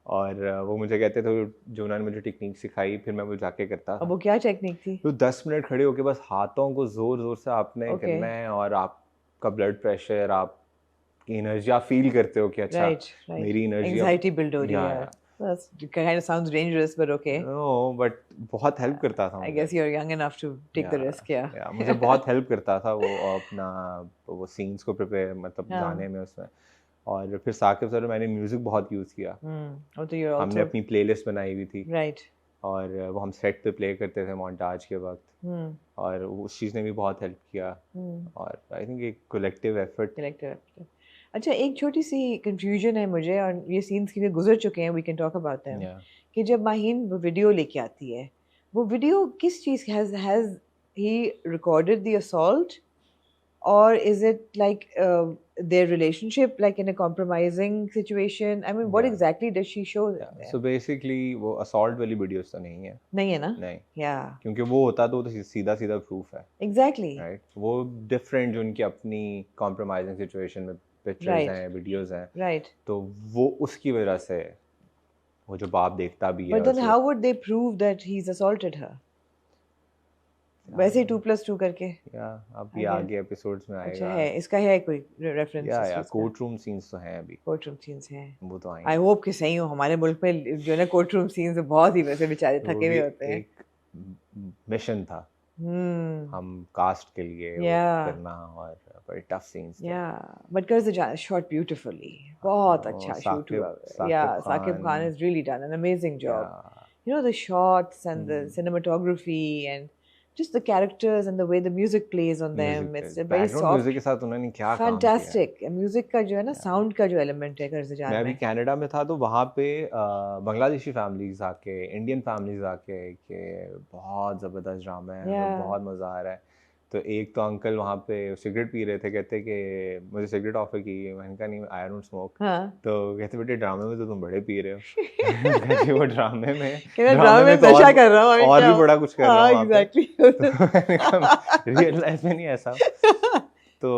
और वो मुझे कहते थे, जो उन्होंने मुझे टेक्निक सिखाई, फिर मैं वो जाके करता था।
अब वो क्या टेक्निक थी?
तो 10 मिनट खड़े होके बस हाथों को जोर जोर से आपने करना है, और आपका ब्लड प्रेशर, आपकी एनर्जी आप फील करते हो कि अच्छा मेरी एनर्जी,
एंजाइटी बिल्ड हो रही है। That kind of sounds dangerous, but okay.
No, but बहुत हेल्प करता था।
I guess you're young enough to take the risk,
yeah. मुझे बहुत हेल्प करता था वो अपना वो सीन्स को प्रिपेयर, मतलब जाने में उसमें। और फिर साकिब सर, मैंने म्यूजिक बहुत यूज़ किया। तो हमने अपनी प्लेलिस्ट बनाई हुई थी, राइट, और वो हम सेट पे प्ले करते थे मोन्टाज के वक्त, और उस चीज़ ने भी बहुत हेल्प किया। और आई थिंक एक कलेक्टिव एफर्ट।
अच्छा, एक छोटी सी कंफ्यूजन है मुझे, और ये सीन्स की भी गुजर चुके हैं, we can talk about them, कि जब माहीन वो वीडियो लेके आती है, वो वीडियो किस चीज़ has he recorded the assault, or is it like their relationship like in a compromising situation? I mean, what exactly does she show them there?
So basically वो assault वाली वीडियोस तो नहीं है
ना?
नहीं,
क्योंकि
वो होता तो सीधा सीधा प्रूफ है।
Exactly.
Right. वो डिफरेंट जो उनकी अपनी compromising situation में पिक्चर्स हैं, वीडियोस हैं, right, तो वो उसकी वजह से वो जो बाप देखता भी है।
But then how would they prove that he's assaulted her? वैसे 2+2 करके,
अब ये आगे एपिसोड्स में आएगा।
अच्छा, है इसका है कोई रेफरेंस?
या कोर्ट रूम सीन्स तो हैं, अभी
कोर्ट रूम सीन्स हैं,
वो तो आएंगे।
आई होप कि सही हो। हमारे मुल्क में जो है ना कोर्ट रूम सीन्स बहुत ही वैसे बेचारे थके हुए होते हैं।
एक मिशन था हम कास्ट के लिए करना, और बड़े टफ सीन्स थे।
बट कर्ज शॉट ब्यूटीफुली, बहुत अच्छा शूट हुआ। Saqib Khan has really done an amazing job. You know, the shots and the cinematography and just the characters and the way the music plays on them, it's a very soft
music के साथ उन्होंने क्या
fantastic music का जो है ना साउंड का जो एलिमेंट है कर्ज जान में।
मैं भी कनाडा में था तो वहाँ पे बांग्लादेशी फैमिलीज आके, इंडियन फैमिलीज आके, कि बहुत ज़बरदस्त ड्रामा है, बहुत मज़ा आ रहा है। तो एक तो अंकल वहाँ पे सिगरेट पी रहे थे, कहते कि मुझे सिगरेट ऑफर की, मैंने कहा नहीं आई डोंट स्मोक। तो कहते बेटे ड्रामे में तो तुम बड़े पी रहे हो। कहते वो ड्रामे में तो
नशा कर रहा हूँ
और भी बड़ा कुछ कर रहा हूँ वहाँ पे।
एग्जैक्टली।
तो मैंने कहा रियल लाइफ में नहीं ऐसा। तो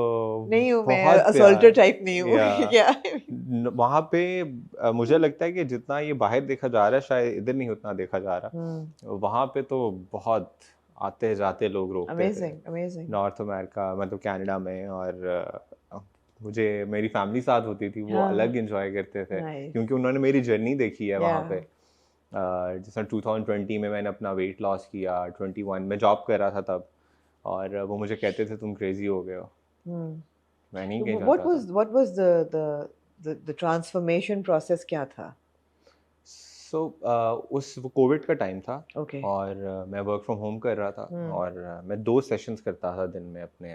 नहीं हूँ मैं,
बहुत
असॉल्टर टाइप नहीं हूँ क्या।
वहाँ पे मुझे लगता है कि जितना ये बाहर देखा जा रहा है शायद इधर नहीं उतना देखा जा रहा। वहाँ पे तो बहुत आते जाते लोग रोकते थे नॉर्थ अमेरिका, मतलब कनाडा में। और मुझे मेरी फैमिली साथ होती थी, वो अलग एंजॉय करते थे क्योंकि उन्होंने मेरी जर्नी देखी है वहाँ पे। जैसे 2020 में मैंने अपना वेट लॉस किया, 21 में जॉब कर रहा था तब, और वो मुझे कहते थे तुम क्रेजी हो गए हो। मैं नहीं कहीं जाता था।
What was the transformation process क्या था?
उस वो कोविड का टाइम था।
Okay.
और मैं वर्क फ्रॉम होम कर रहा था। और मैं 2 सेशंस करता था दिन में अपने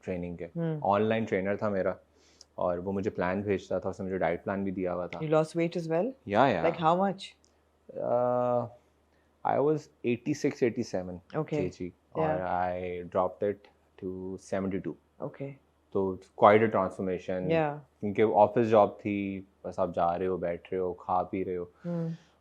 ट्रेनिंग के। ऑनलाइन ट्रेनर था मेरा, और वो मुझे प्लान भेजता था, उसने मुझे डाइट प्लान भी दिया हुआ था।
You lost weight as well?
Yeah.
Like how much?
I was 86, 87
Okay.
kg, और I dropped it to 72.
Okay.
तो quite a transformation.
Yeah.
क्योंकि ऑफिस जॉब थी, बस आप जा रहे हो, बैठ रहे हो, खा पी रहे हो।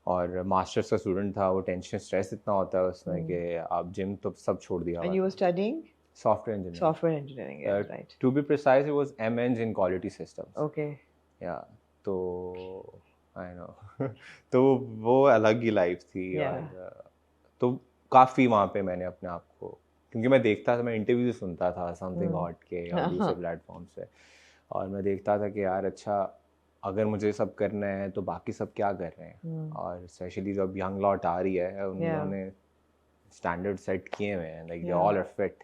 और मास्टर्स का स्टूडेंट था, वो टेंशन स्ट्रेस इतना होता है उसमें कि आप जिम तो सब छोड़ दिया।
And you were studying?
Software engineering.
Software engineering, yeah, right.
To be precise, it was MEng in quality systems.
Okay.
Yeah, तो I know. तो वो अलग ही लाइफ थी।
Yeah.
और तो काफ़ी वहाँ पे मैंने अपने आप को, क्योंकि मैं देखता था, मैं इंटरव्यूज सुनता था समथिंग हॉट के या दूसरे प्लेटफॉर्म्स पे, और मैं देखता था कि यार अच्छा अगर मुझे सब करना है तो बाकी सब क्या कर रहे हैं। और स्पेशली जब यंग लॉट आ रही है, उन्होंने स्टैंडर्ड सेट किए हुए हैं, like they all are fit.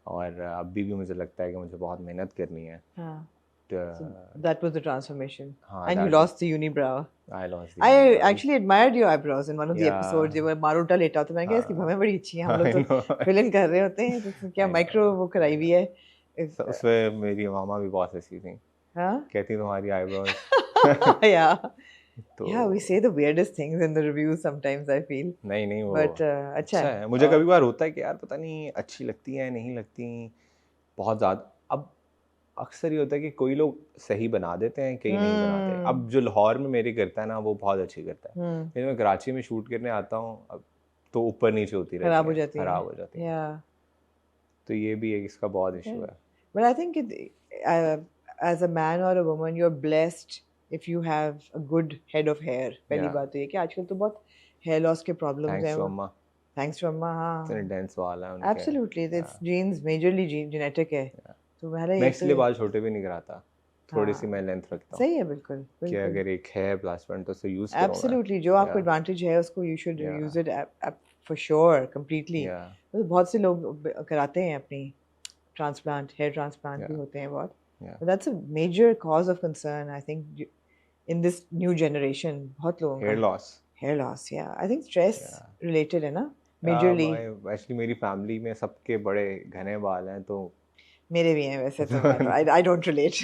और अभी भी मुझे लगता है कि मुझे बहुत मेहनत करनी है।
So that was the transformation.
हाँ,
and you lost the unibrow.
I lost the
I
unibrows.
actually admired your eyebrows in one of the episodes. You were मारूटा लेटा होता, मैंने कहा इसकी भवें बड़ी अच्छी हैं, हम लोग तो फिल इन कर रहे होते हैं, तो क्या माइक्रो वो कराई हुई है।
उसमें मेरी मामा भी बहुत ऐसी थी।
हाँ,
कहती तुम्हारी eyebrows।
yeah. Yeah, we say the weirdest things in the reviews sometimes, I feel.
नहीं वो
but अच्छा है।
मुझे कभी बार होता है कि यार पता नहीं अच्छी लगती है नहीं लगती बहुत ज़्यादा। अब अक्सर ये होता है कि कोई लोग सही बना देते हैं, कई नहीं बनाते। अब जो लाहौर में मेरी करता है ना, वो बहुत अच्छी करता है। लेकिन मैं कराची में शूट करने आता हूँ, अब तो ऊपर नीचे होती रहती है, खराब हो जाती है। तो ये भी एक इसका बहुत इशू है।
But I think as a man or a woman, you're blessed if you have a good head of hair. पहली बात तो ये कि आजकल तो बहुत hair loss के problems हैं। Thanks to अम्मा, हाँ।
इतने dense वाल हैं उनके।
Absolutely, it's genes, majorly genetic है। तो
मैं इसलिए बाल छोटे भी नहीं कराता, थोड़ी सी मैं लेंथ रखता हूँ।
सही है, बिल्कुल
कि अगर एक है प्लस पॉइंट तो उसे यूज करो।
Absolutely, जो आपको एडवांटेज है उसको you should use it for sure, completely. तो बहुत से लोग कराते हैं अपनी transplant, hair transplant भी होते हैं बहुत। But that's a major cause of concern, I think, in this new generation. बहुत लोगों का hair loss, yeah. I think stress related है ना, majorly.
Actually मेरी फैमिली में सबके बड़े घने बाल हैं, तो
मेरे भी हैं वैसे तो I don't relate.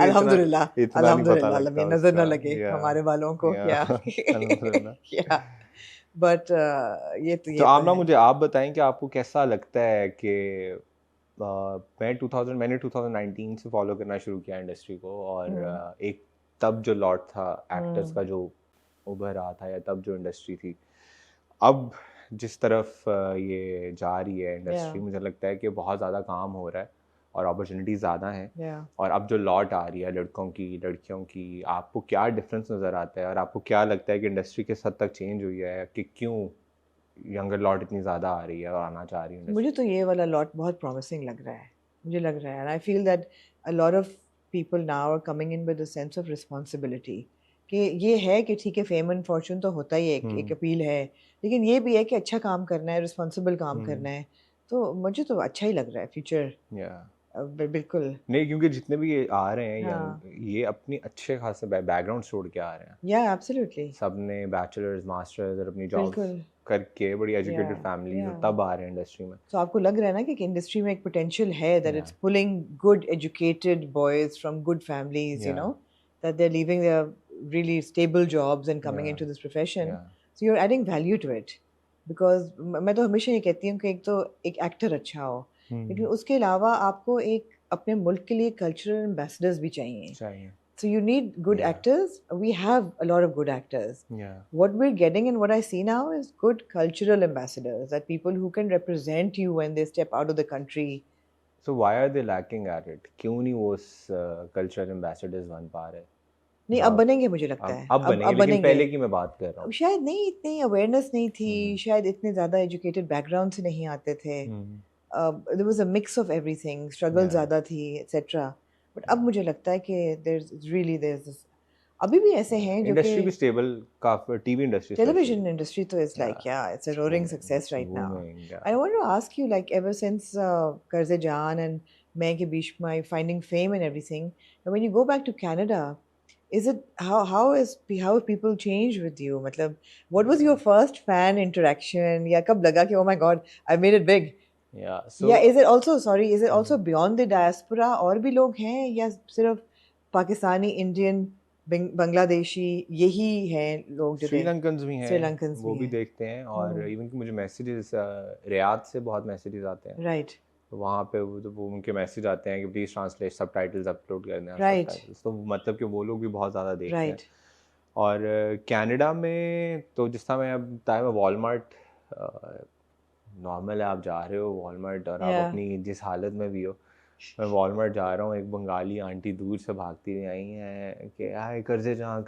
अल्हम्दुलिल्लाह, अल्हम्दुलिल्लाह, नजर न लगे हमारे बालों को। yeah. But ये तो
आप ना मुझे आप बताएं कि आपको कैसा लगता है कि मैंने 2019 से फॉलो करना शुरू किया इंडस्ट्री को, और एक तब जो लॉट था एक्टर्स का जो उभर रहा था, या तब जो इंडस्ट्री थी, अब जिस तरफ ये जा रही है इंडस्ट्री, मुझे लगता है कि बहुत ज़्यादा काम हो रहा है और अपॉर्चुनिटीज ज़्यादा हैं। और अब जो लॉट आ रही है लड़कों की लड़कियों की, आपको क्या डिफरेंस नज़र आता है, और आपको क्या लगता है कि इंडस्ट्री किस हद तक चेंज हुई है, कि क्यों यंगर लॉट इतनी ज़्यादा आ रही है और आना चाह रही है?
मुझे तो ये वाला लॉट बहुत प्रॉमिसिंग लग रहा है, मुझे लग रहा है। And I feel that a lot of people now are coming in with a sense of responsibility, कि ये है कि ठीक है फेम एंड फॉर्चून तो होता ही है, एक अपील है, लेकिन ये भी है कि अच्छा काम करना है, रिस्पॉन्सिबल काम करना है। तो मुझे तो अच्छा ही लग रहा है फ्यूचर। बिल्कुल
नहीं, क्योंकि जितने भी ये आ रहे हैं ये अपनी अच्छे खासे बैकग्राउंड छोड़ के आ रहे हैं।
या एब्सोल्युटली,
सबने बैचलर्स मास्टर्स और अपनी जॉब करके बड़ी एजुकेटेड फैमिली तब आ रहे हैं इंडस्ट्री में।
तो आपको लग रहा है ना कि इंडस्ट्री में एक पोटेंशियल है, that it's pulling good educated boys from good families, you know, that they are leaving their really stable jobs and coming into this profession. So you're adding value to it. Because मैं तो हमेशा ये कहती हूँ कि एक तो एक एक्टर अच्छा हो, लेकिन उसके अलावा आपको एक अपने मुल्क के लिए कल्चरल एम्बेसडर्स भी चाहिए. So you need good actors. We have a lot of good actors. What we're getting and what I see now is good cultural ambassadors, that people who can represent you when they step out of the country.
So why are they lacking at it? क्यों नहीं वो cultural ambassadors बन पा रहे?
नहीं, अब बनेंगे मुझे लगता है.
अब बनेंगे, लेकिन पहले की मैं बात कर रहा हूँ.
शायद नहीं, इतनी अवेयरनेस नहीं थी, शायद इतने ज़्यादा एजुकेटेड बैकग्राउंड से नहीं आते थे. There was a mix of everything, struggle ज़्यादा थी, etc. But अब मुझे लगता है कि there's this, अभी भी ऐसे हैं जो
इंडस्ट्री भी स्टेबल, काफी टीवी इंडस्ट्री,
television industry तो is like it's a roaring success right now. I want to ask you, like, ever since Karze Jaan and Main Ke Beech Mein finding fame and everything, and when you go back to Canada, is it how have people changed with you? मतलब, what was your first fan interaction? या कब लगा कि oh my god, I made it big? Is it also beyond the diaspora? और भी लोग हैं या सिर्फ पाकिस्तानी, इंडियन, बांग्लादेशी यही हैं लोग? जो
श्रीलंकन्स भी हैं,
श्रीलंकन्स
वो भी देखते हैं. और इवन कि मुझे मैसेजेस रियाद से बहुत मैसेजेस आते हैं.
राइट.
तो वहाँ पे वो उनके मैसेज आते हैं कि प्लीज ट्रांसलेट, सबटाइटल्स अपलोड कर दें.
राइट.
तो मतलब कि वो लोग भी बहुत ज़्यादा देखते हैं. और कनाडा में तो जिस तरह मैं बताया, मैं वॉलमार्ट, नॉर्मल है, आप जा रहे हो वॉलमार्ट और आप अपनी जिस हालत में भी हो, मैं वॉलमार्ट जा रहा हूँ, एक बंगाली आंटी दूर से भागती हुई आई हैं कि आए कर्जे जहाँ.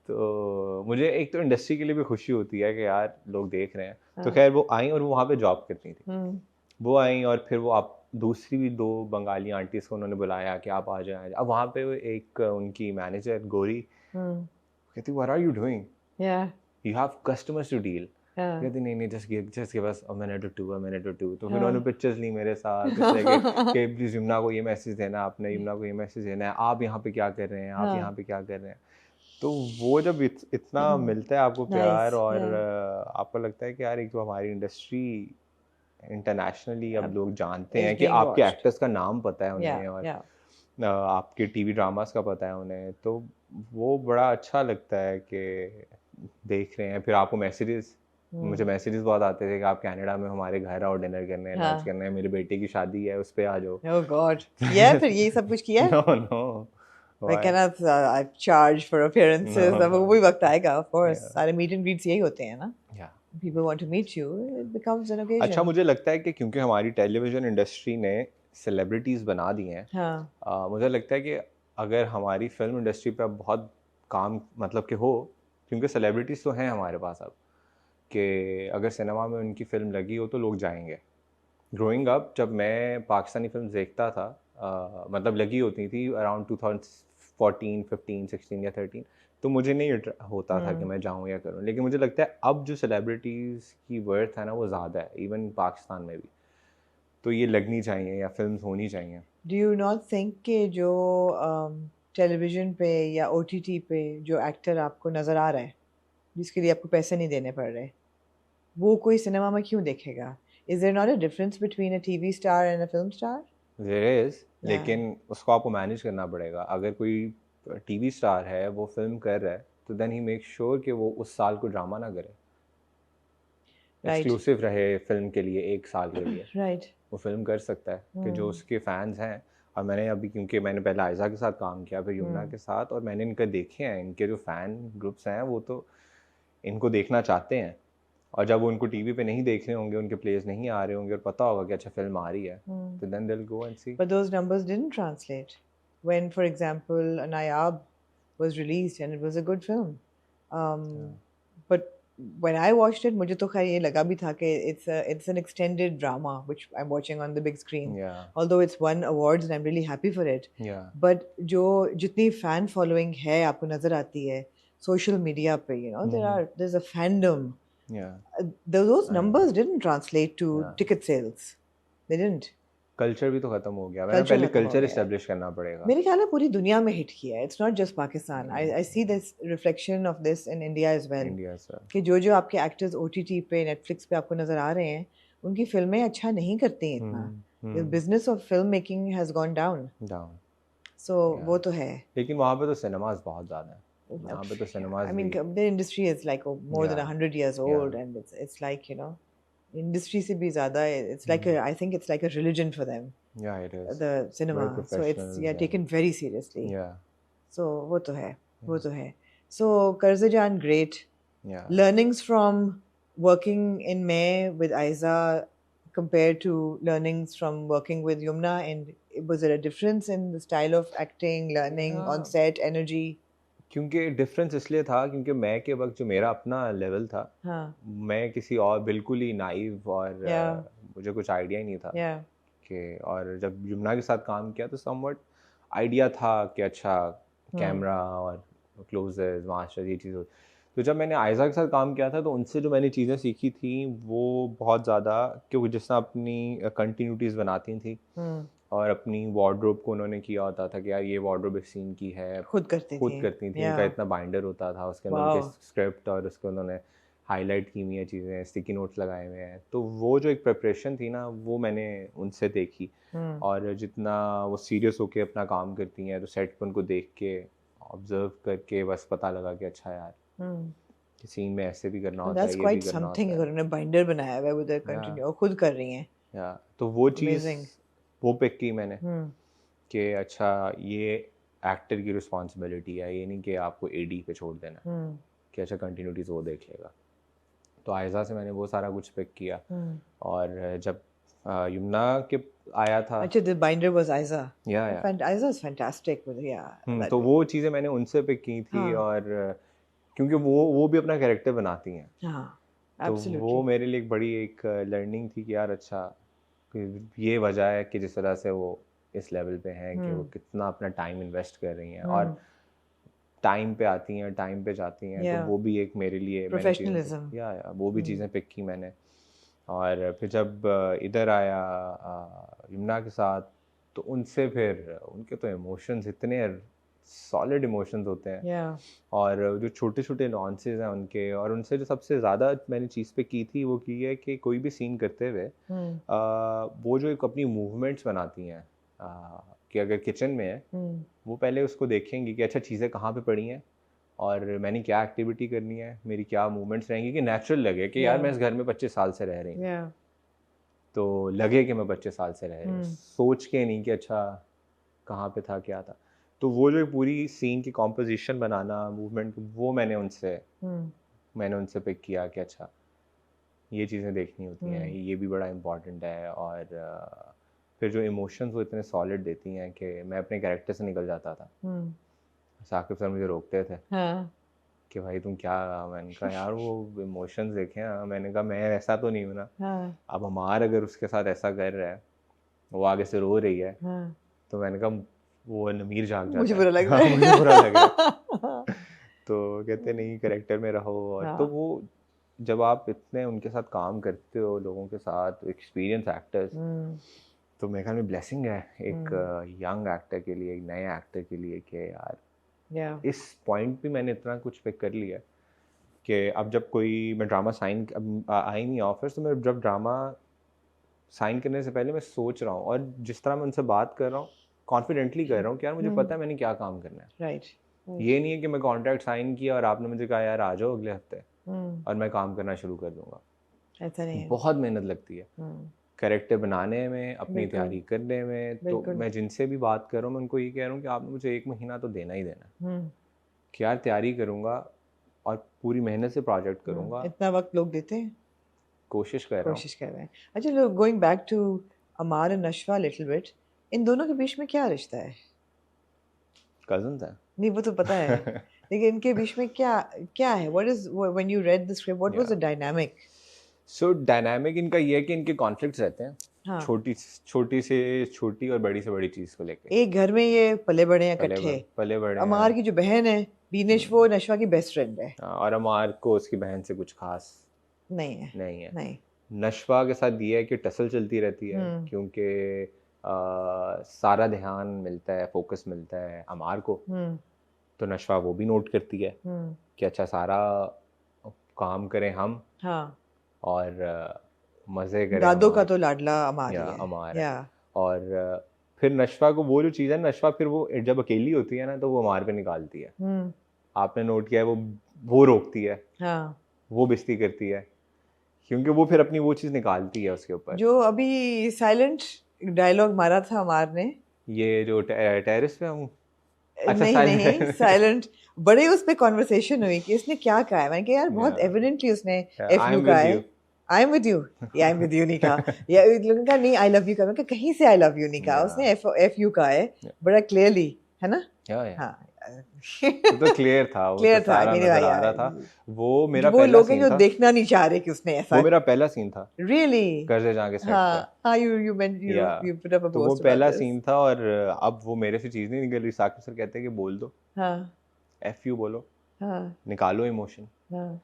तो मुझे एक तो इंडस्ट्री के लिए भी खुशी होती है कि यार लोग देख रहे हैं. तो खैर वो आई और वो वहाँ पे जॉब करती थी. वो आई और फिर वो आप दूसरी भी 2 बंगाली आंटीज को उन्होंने बुलाया कि आप आ जाए. अब वहाँ पे एक उनकी मैनेजर गोरी कहती, what are you doing, you have customers to deal. कहती नहीं, just give us a minute or two. तो फिर उन्होंने पिक्चर्स ली मेरे साथ कि प्लीज यमुना को ये मैसेज देना, आपने यमुना को ये मैसेज देना है, आप यहाँ पे क्या कर रहे हैं, आप यहाँ पे क्या कर रहे हैं. तो वो जब इतना मिलता है आपको प्यार, और आपको लगता है कि यार एक तो हमारी इंडस्ट्री इंटरनेशनली अब लोग जानते हैं कि आपके एक्टर्स का नाम पता है उन्हें, और आपके टीवी ड्रामास का पता है उन्हें. तो वो बड़ा अच्छा लगता है कि देख रहे हैं. फिर आपको मैसेजेस, मुझे मैसेजेस बहुत आते थे कि आप कनाडा में हमारे घर आओ, डिनर करने है, लंच करना है, मेरे बेटे की शादी है, उस पे आ जाओ.
ओह गॉड, फिर यही सब कुछ किया?
No
I cannot charge for appearances. अब वही वक्त आएगा, of course. सारे meet and greets यही होते हैं ना. People want to meet you, it becomes an occasion.
अच्छा, मुझे लगता है कि क्योंकि हमारी टेलीविजन इंडस्ट्री ने सेलिब्रिटीज बना दी हैं, मुझे लगता है कि अगर हमारी फिल्म इंडस्ट्री पे अब बहुत काम मतलब कि हो, क्योंकि सेलिब्रिटीज तो हैं हमारे पास अब, कि अगर सिनेमा में उनकी फिल्म लगी हो तो लोग जाएंगे. ग्रोइंग अप जब मैं पाकिस्तानी फिल्म देखता था, मतलब लगी होती थी अराउंड 2014, 15, 16 या 13, तो मुझे नहीं होता था कि मैं जाऊं या करूं. लेकिन मुझे लगता है अब जो सेलिब्रिटीज़ की वर्थ है ना, वो ज़्यादा है इवन पाकिस्तान में भी. तो ये लगनी चाहिए या फिल्म्स होनी चाहिए.
डू यू नॉट थिंक कि जो टेलीविज़न पे या OTT पे जो एक्टर आपको नज़र आ रहा है, जिसके लिए आपको पैसे नहीं देने पड़ रहे, वो कोई सिनेमा में क्यों देखेगा? Is there not a difference between a TV star and a film star?
There is, लेकिन उसको आपको मैनेज करना पड़ेगा. अगर कोई टीवी स्टार है, वो फिल्म कर रहा है, तो देन ही मेक श्योर कि वो उस साल को ड्रामा ना करे, एक्सक्लूसिव रहे फिल्म के लिए 1 साल के लिए. वो फिल्म कर सकता है कि जो उसके फैंस हैं. और मैंने अभी, क्योंकि मैंने पहले आयजा के साथ काम किया, फिर यमुना के साथ, और मैंने इनका देखे हैं, इनके जो फ़ैन ग्रुप्स हैं वो तो इनको देखना चाहते हैं. और जब वो उनको टीवी पे नहीं देख रहे होंगे, उनके प्लेस नहीं आ रहे होंगे और पता होगा कि अच्छा फिल्म आ रही है, तो then they'll go and see.
But those numbers didn't translate. When, for example, Nayab was released and it was a good film. But when I watched it, मुझे तो खैर ये लगा भी था कि it's an extended drama which I'm watching on the big screen. Although it's won awards and I'm really happy for it. But जो जितनी fan following है आपको नजर आती है social media पे, you know, there's a fandom. Those numbers didn't translate to ticket sales. They didn't.
Culture भी तो खत्म हो गया. मैंने पहले कल्चर एस्टेब्लिश करना पड़ेगा.
मेरे ख्याल में पूरी दुनिया में हिट किया है. It's not just Pakistan. I see this reflection of this in India as well. कि जो आपके एक्टर्स OTT पे, Netflix पे आपको नजर आ रहे हैं, उनकी फिल्में अच्छा नहीं करती हैं इतना. The business of filmmaking has gone down. So वो तो है.
लेकिन वहाँ पे तो सिनेमास बहुत ज़्यादा हैं. यहाँ पे तो सिनेमाज
I mean,
भी
the industry is like more than
yeah
100 years old, and it's like, you know, industry se bhi zyada, it's like a, I think it's like a religion for them,
yeah it is
the cinema.
very
So it's
professionals
taken very seriously.
yeah
So wo to hai, wo to hai. So Karzajaan, great.
yeah
Learnings from working in May with Aiza compared to learnings from working with Yumna, and was there a difference in the style of acting, learning on set, energy?
क्योंकि डिफरेंस इसलिए था क्योंकि मैं के वक्त जो मेरा अपना लेवल था
हाँ,
मैं किसी और बिल्कुल ही नाइव और
yeah,
मुझे कुछ आइडिया ही नहीं था
yeah,
कि और जब यमुना के साथ काम किया तो समवट आइडिया था कि अच्छा कैमरा और क्लोजेस मास्टर ये चीज़ तो जब मैंने आयज़ा के साथ काम किया था तो उनसे जो मैंने चीज़ें सीखी थी वो बहुत ज़्यादा क्योंकि जिस तरह अपनी कंटिन्यूटीज़ बनाती थी और अपनी वार्डरोब को उन्होंने किया होता था कि यार ये वार्डरोब इस सीन की है
खुद करती
थी उनका इतना बाइंडर होता था उसके अंदर उनके स्क्रिप्ट और उसको उन्होंने हाईलाइट की हुई है चीज़ें स्टिकी नोट्स लगाए हुए हैं तो वो जो एक प्रिपरेशन थी ना वो मैंने उनसे देखी और जितना वो सीरियस होके अपना काम करती हैं तो सेट पर उनको देख के ऑब्जर्व करके बस पता लगा कि अच्छा यार कि सीन में ऐसे भी करना होता है ये भी करना होता है
अगर उन्होंने बाइंडर बनाया हुआ है वो कंटिन्यू खुद कर रही हैं
या तो वो चीज़ वो पिक की मैंने कि अच्छा ये एक्टर की रिस्पॉन्सिबिलिटी है ये नहीं कि आपको एडी पे छोड़ देना कि अच्छा कंटिन्यूटीज वो देख लेगा तो आयज़ा से मैंने वो सारा कुछ पिक किया और जब यमुना के आया था
अच्छा the binder was Aiza
Aiza
is fantastic
तो वो चीज़ें मैंने उनसे पिक की थी और क्योंकि वो भी अपना कैरेक्टर बनाती हैं तो वो मेरे लिए एक बड़ी एक लर्निंग थी कि यार अच्छा ये वजह है कि जिस तरह से वो इस लेवल पे हैं कि वो कितना अपना टाइम इन्वेस्ट कर रही हैं और टाइम पे आती हैं टाइम पे जाती हैं तो वो भी एक मेरे लिए
प्रोफेशनलिज्म
या वो भी चीज़ें पिक की मैंने और फिर जब इधर आया यमुना के साथ तो उनसे फिर उनके तो इमोशंस इतने सॉलिड इमोशंस होते हैं और जो छोटे छोटे नॉन्सेस हैं उनके और उनसे जो सबसे ज़्यादा मैंने चीज़ पे की थी वो की है कि कोई भी सीन करते हुए वो जो एक अपनी मूवमेंट्स बनाती हैं कि अगर किचन में है वो पहले उसको देखेंगी कि अच्छा चीज़ें कहाँ पे पड़ी हैं और मैंने क्या एक्टिविटी करनी है मेरी क्या मूवमेंट्स रहेंगी कि नेचुरल लगे कि यार मैं इस घर में 25 साल से रह रही हूँ तो लगे कि मैं 25 साल से रह रही हूँ सोच के नहीं कि अच्छा कहाँ पे था क्या था तो वो जो पूरी सीन की कॉम्पोजिशन बनाना मूवमेंट वो मैंने उनसे पिक किया कि अच्छा ये चीज़ें देखनी होती हैं ये भी बड़ा इम्पॉर्टेंट है और फिर जो इमोशंस वो इतने सॉलिड देती हैं कि मैं अपने कैरेक्टर से निकल जाता था साकिब सर मुझे रोकते थे कि भाई तुम क्या मैंने कहा यार वो इमोशंस देखे हैं मैंने कहा मैं ऐसा तो नहीं हूँ ना अब हमार अगर उसके साथ ऐसा कर रहा है वो आगे से रो रही है तो मैंने कहा वो नमीर जाग जाता
मुझे बुरा लग रहा
है मुझे बुरा लग रहा है तो कहते नहीं कैरेक्टर में रहो और तो वो जब आप इतने उनके साथ काम करते हो लोगों के साथ एक्सपीरियंस एक्टर्स तो मेरे ख्याल में ब्लेसिंग है एक यंग एक्टर के लिए एक नए एक्टर के लिए कि यार इस पॉइंट पे मैंने इतना कुछ पिक कर लिया कि अब जब कोई मैं ड्रामा साइन आई नहीं ऑफर्स तो मैं जब ड्रामा साइन करने से पहले मैं सोच रहा हूँ और जिस तरह मैं उनसे बात कर रहा हूँ कॉन्फिडेंटली कर रहा हूँ कि यार मुझे पता है मैंने क्या काम करना है
राइट
ये नहीं है कि मैं कॉन्ट्रैक्ट साइन किया और आपने मुझे कहा यार आ जाओ अगले हफ्ते और मैं काम करना शुरू कर दूंगा
ऐसा नहीं है
बहुत मेहनत लगती है कैरेक्टर बनाने में अपनी तैयारी करने में तो मैं जिनसे भी बात कर रहा हूँ मैं उनको ये कह रहा हूँ कि आपने मुझे 1 महीना तो देना ही देना कि यार तैयारी करूँगा और पूरी मेहनत से प्रोजेक्ट करूँगा
इतना वक्त लोग देते हैं
कोशिश कर
रहे हैं अच्छा लोग going back to Amar and Nashwa little bit in दोनों के बीच में क्या रिश्ता है
कजन्स हैं
नहीं वो तो पता है लेकिन इनके बीच में क्या है what is when you read the script what was the dynamic
so dynamic इनका ये है कि इनके कॉन्फ्लिक्ट्स रहते हैं छोटी से छोटी और बड़ी से बड़ी चीज को लेकर
एक घर में ये पले बड़े हैं इकट्ठे
पले बड़े
अमार की जो बहन है बीनेश वो नशवा की बेस्ट फ्रेंड है
और अमार को उसकी बहन से कुछ खास नहीं है नशवा के साथ ये है कि टसल चलती रहती है क्योंकि सारा ध्यान मिलता है फोकस मिलता है अमार को तो नशवा वो भी नोट करती है कि अच्छा सारा काम करें हम और मजे करें
दादो का तो लाडला
अमार है और फिर नशवा को वो जो चीज़ है नशवा फिर वो जब अकेली होती है ना तो वो अमार पे निकालती है आपने नोट किया है वो रोकती है,
हाँ
वो बेइज्जती करती है, क्योंकि वो फिर अपनी वो चीज़ निकालती है उसके ऊपर।
जो अभी साइलेंट डायलॉग मारा था अमार ने,
ये जो टेरेस पे हूँ, अच्छा
नहीं नहीं
साइलेंट,
साइलेंट, बड़े उस पे कॉन्वर्सेशन हुई कि इसने क्या कहा है। मैंने कहा यार बहुत
या
एविडेंटली उसने एफ
आई
यू
एम
कहा
विद
है।
You,
I am with you, या आई एम विद यू नहीं कहा, या लोगों का नहीं आई लव यू कहा। मैंने कहा कहीं से आई लव यू नहीं कहा,
या
उसने एफ यू कहा है बड़ा क्लियरली, है ना?
या
हाँ
वो तो क्लियर था, वो तो
क्लियर था
सारा
कि नहीं
नजर
भाई
आ रहा
यार,
था। वो मेरा
वो
पहला
लोग हैं
सीन
जो
था,
देखना नहीं चाह रहे कि उसने ऐसा,
वो मेरा पहला सीन था
रियली
कर्जे जहाँ के सेट पे।
हाँ हाँ यू
या
यू पुट अप अ
तो वो
पोस्ट अबाउट
पहला
दिस।
सीन था, और अब वो मेरे से चीज़ नहीं निकल रही, साकिब सर कहते हैं कि बोल दो,
हाँ
एफ यू बोलो,
हाँ
निकालो इमोशन।
हाँ,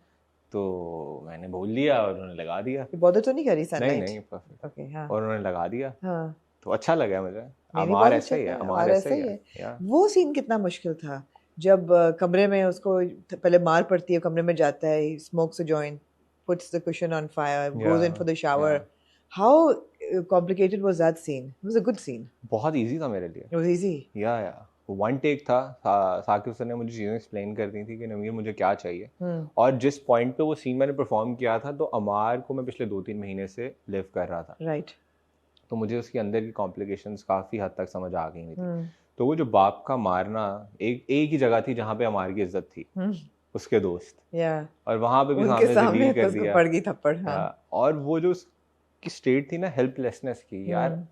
तो मैंने बोल दिया और उन्होंने लगा दिया।
ये बॉदर तो नहीं करी
नहीं
सनलाइट?
नहीं परफेक्ट,
ओके हाँ
और उन्होंने लगा दिया,
हाँ,
तो अच्छा लगा मुझे।
नहीं नहीं
अमार
बहुत
ऐसा
अच्छा
ही है,
था,
अमार
और
ऐसा
ऐसा
ही
ही
है।
है।
या
वो सीन कितना मुश्किल था जब कमरे में उसको पहले मार पड़ती है, कमरे में जाता है, smokes a joint, puts the cushion on fire, goes in for the shower,
या
how complicated was that scene? It was a good scene,
बहुत इजी था मेरे लिए।
It was easy.
या वन टेक था। साकिब सर ने मुझे चीज़ें एक्सप्लेन कर दी थी कि नवीर मुझे क्या चाहिए, और जिस पॉइंट पे वो सीन मैंने परफॉर्म किया था, तो अमार को मैं पिछले 2-3 महीने से लिव कर रहा था,
राइट,
तो मुझे उसके अंदर की कॉम्प्लिकेशंस काफ़ी हद तक समझ आ गई हुई थी। तो वो जो बाप का मारना, एक ही जगह थी जहाँ पे अमार की इज्जत थी, उसके दोस्त,
या
और वहाँ पे भी
उनके
सामने से
सामने
डील
तो
कर
उसको
दिया।
पड़ गई थप्पड़। हाँ
और वो जो उसकी स्टेट थी ना, हेल्पलेसनेस की यार,